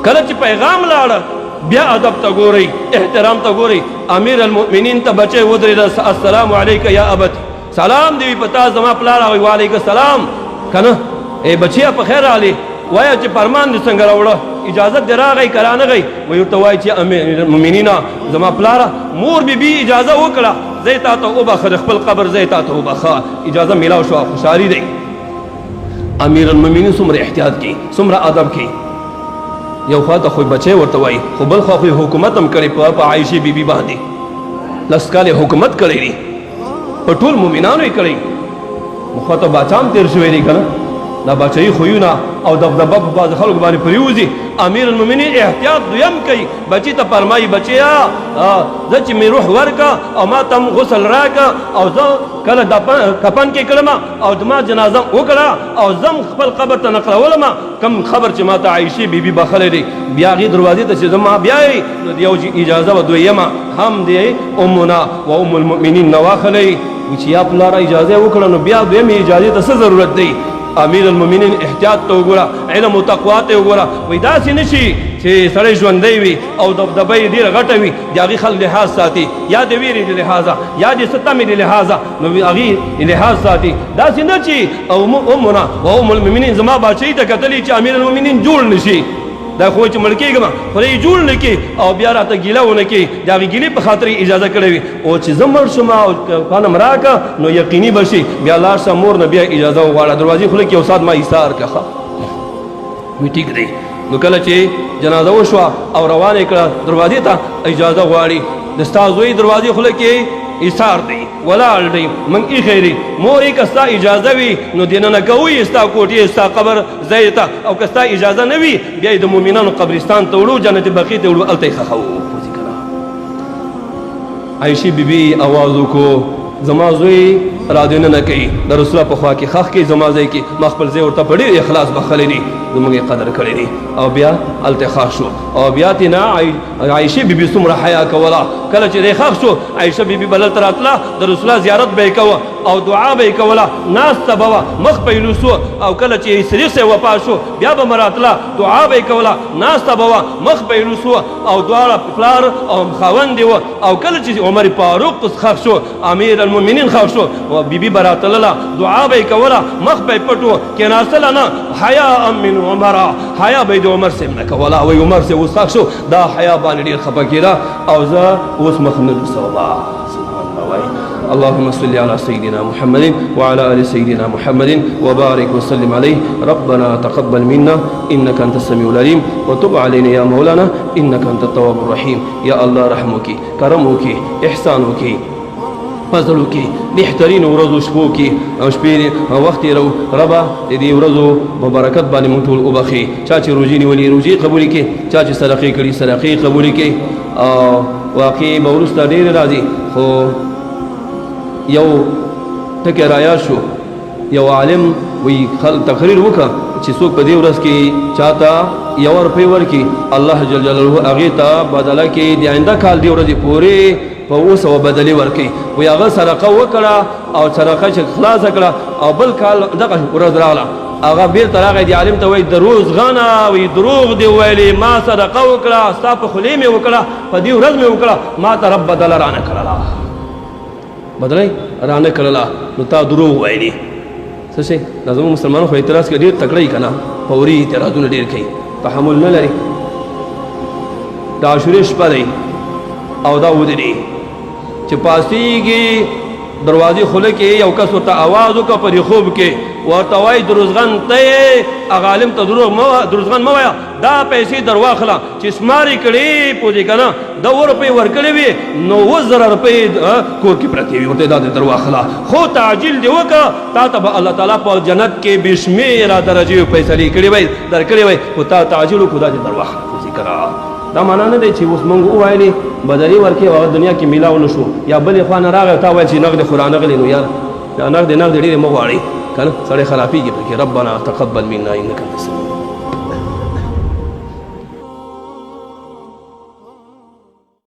کله چې پیغام لاړه بیا ادب ته ګورئ احترام ته ګورئ امیر المؤمنین ته بچی ودرېده السلام علیک یا ابت سلام دی په تا زما پلار وایي وعلیک السلام که نه ای بچیه په خیر راغلې وایه چې فرمان دې څنګه راوړه اجازت دې راغی که رانغی وایي ورته وایي چې امیر المؤمنینه زما پلاره مور بي اجازه وکړه زه تا ته وبخه د خپل قبر زه تا ته وبخه اجازه میلاو شوه خوشحالي دی امیر المؤمنین څومره احتیاط کوي څومره ادب کوي یو خوا ته خو بچی ورته وایي خو بل خوا خو حکومت هم کړی په عایشې بیبي باندې لس کاله حکومت کړی دی په ټول مؤمنانو یې کړی خو ته باچا هم تېر شوی دی که نه دا بچایي خویونه او دبدبه په بعض خلکو باندې پرېوځي امیر المؤمنین احتیاط دویم کوي بچي ته فرمایي بچیا زه چې مې روح ورکه او ما ته هم غسل راکه او زه کله کفن کې کړم او زما جنازه وکړه او زم خپل قبر ته نقلولم کم خبر چې ما ته عایشې بیبي بخلی دی بیا هغې دروازې ته چې زما بیایي نو د یو اجازه به دویمه هم دی امنا و ام المؤمنین نه واخلی چې یا پلاره اجازه یې وکړه نو بیا دویمې اجازې ته څه ضرورت دی امیر المؤمنین احتیاط ته وګوره علم او تقوا ته وګوره وایي داسې نه شي چې سړی ژوندی وي او دبدبه یې ډېره غټه وي د هغې خلک لحاظ ساتي یا د ویرې د لحاظه یا د څه تمې د لحاظه نو هغې لحاظ ساتي داسې نه چې امنا و ام المؤمنین زما باچهي ته کتلي چې امیر المؤمنین جوړ نه شي دا خو چې مړ کېږم خدای جوړ نه کړي او بیا راته ګیله ونه کړي د هغې ګیلې په خاطر یې اجازه کړې وي او چې زه مړ شم او کفن م راکړه نو یقیني به شي بیا لاړ شه مور نه بیا اجازه وغواړه دروازې خوله کې یو ساعت ما ایثار کړه وایي ټیک دی نو کله چې جنازه وشوه او روان یې کړه دروازې ته اجازه غواړي د ستا زوی دروازې خوله کې ایثار دی ولاړ دی موږ ایښی دی مور یې که ستا اجازه وي نو دننه کوئ ستا کوټې ستا قبر ځای ته او که ستا اجازه نه وي بیا یې د مؤمنانو قبرستان ته وړو جنت بقیع ته وړو هلته یې ښخوو پوه که نه عایشې بیبي اواز وکړو زما زوی را دننه کوي د رسول الله په خوا کې ښخ کوي زما ځای کې ما خپل ځای ورته په ډېر اخلاص بخلی دی زموږ یې قدر کړی دی او بیا هلته ښخ شو او بیا ترې نه عایشې بیبي څومره حیا کوله کله چې دی ښخ شو عایشه بیبي به دلته راتله د رسول الله زیارت به یې کوه او دعا به یې کوله ناسته به وه مخ به یې لوسو او کله چې صدیق صاحب وفات شو بیا به م راتله دعا به یې کوله ناسته به وه مخ به یې لوسو او دواړه پلار او خاوند یې وه او کله چې عمر فاروق ښخ شو امیر المؤمنین ښخ شو بیبي به راتلله دعا به یې کوله مخ به یې پټ و کېناستله نه حیا من عمره حیا به یې د عمر صاحب نه کوله وایي عمر صاحب اوس ښخ شو دا حیا باندې ډېر خفه کېده او زه اوس مخ نه لوسومه اللهم صل على سيدنا محمد وعلى آل سيدنا محمد وبارك وسلم عليه ربنا تقبل منا إنك أنت السميع العليم وتب علينا يا مولانا إنك أنت التواب الرحيم يا الله رحمك كرمك إحسانك فضلو کې بهترین ورځو شپو کې او شپې وخت یې ربه د دې ورځو په برکت باندې موږ ټول وبخې چا چې روژې نیولې روژې قبولې کړي چا چې صدقې کړي صدقې قبولې کړي او واقعي به وروسته ډېرې راځي خو یو ټکی رایاد شو یو عالم وی تقریر وکړه چې څوک په دې ورځ کې چاته 1 روپۍ ورکړي الله جل جلاله هغې ته بدله کې د آینده کال دې ورځې پورې په 200 بدلې ورکړي وی هغه صدقه وکړه او صدقه چې خلاصه کړه او بل کال دغه ورځ راغله هغه بیرته راغی د عالم ته وایي دروغ غنه وی دروغ دې ویلې ما صدقه وکړه ستا په خولې مې وکړه په دې ورځ مې وکړه ما ته رب بدله رانه کړله بدله رانه کړله نو تا دروغ ویلې څه شي دا زموږ مسلمانانو خو اعتراض کوي ډېر تکړه یي که نه فوري اعتراضونه ډېر کوي تحمل نه لري د عاشورې شپه دی او دا ودرې چې پاسېږي دروازې خوله کې یو کس ورته اواز وکړه په دې خوب کې ورته وایي دروزغن ته یې هغه عالم ته دروزغن مه وایه دا پیسې در واخله چې سمارې کړې پوهېږې که نه 2 روپۍ ورکړې وې نو 20,000 روپۍ کور کې پرتې وي ورته دا دې در واخله خو تعجیل دې وکړه تا ته به الله تعالی په جنت کې بې شمېره درجې فیصلې کړې وی درکړې وی خو تا تعجیل وکړو دا دې در واخله پوهېږې که نه دا معنا نه دی چې اوس موږ ووایلې بدلې ورکړې او هغه دنیا کې میلاو نه شو یا بلې خوا نه راغی تا ویل چې نغدې خو رانغلې نو یار نغدې ډېرې مه غواړئ که نه سړی خرابېږي پکې ربنا تقبل منا انک انت السمیع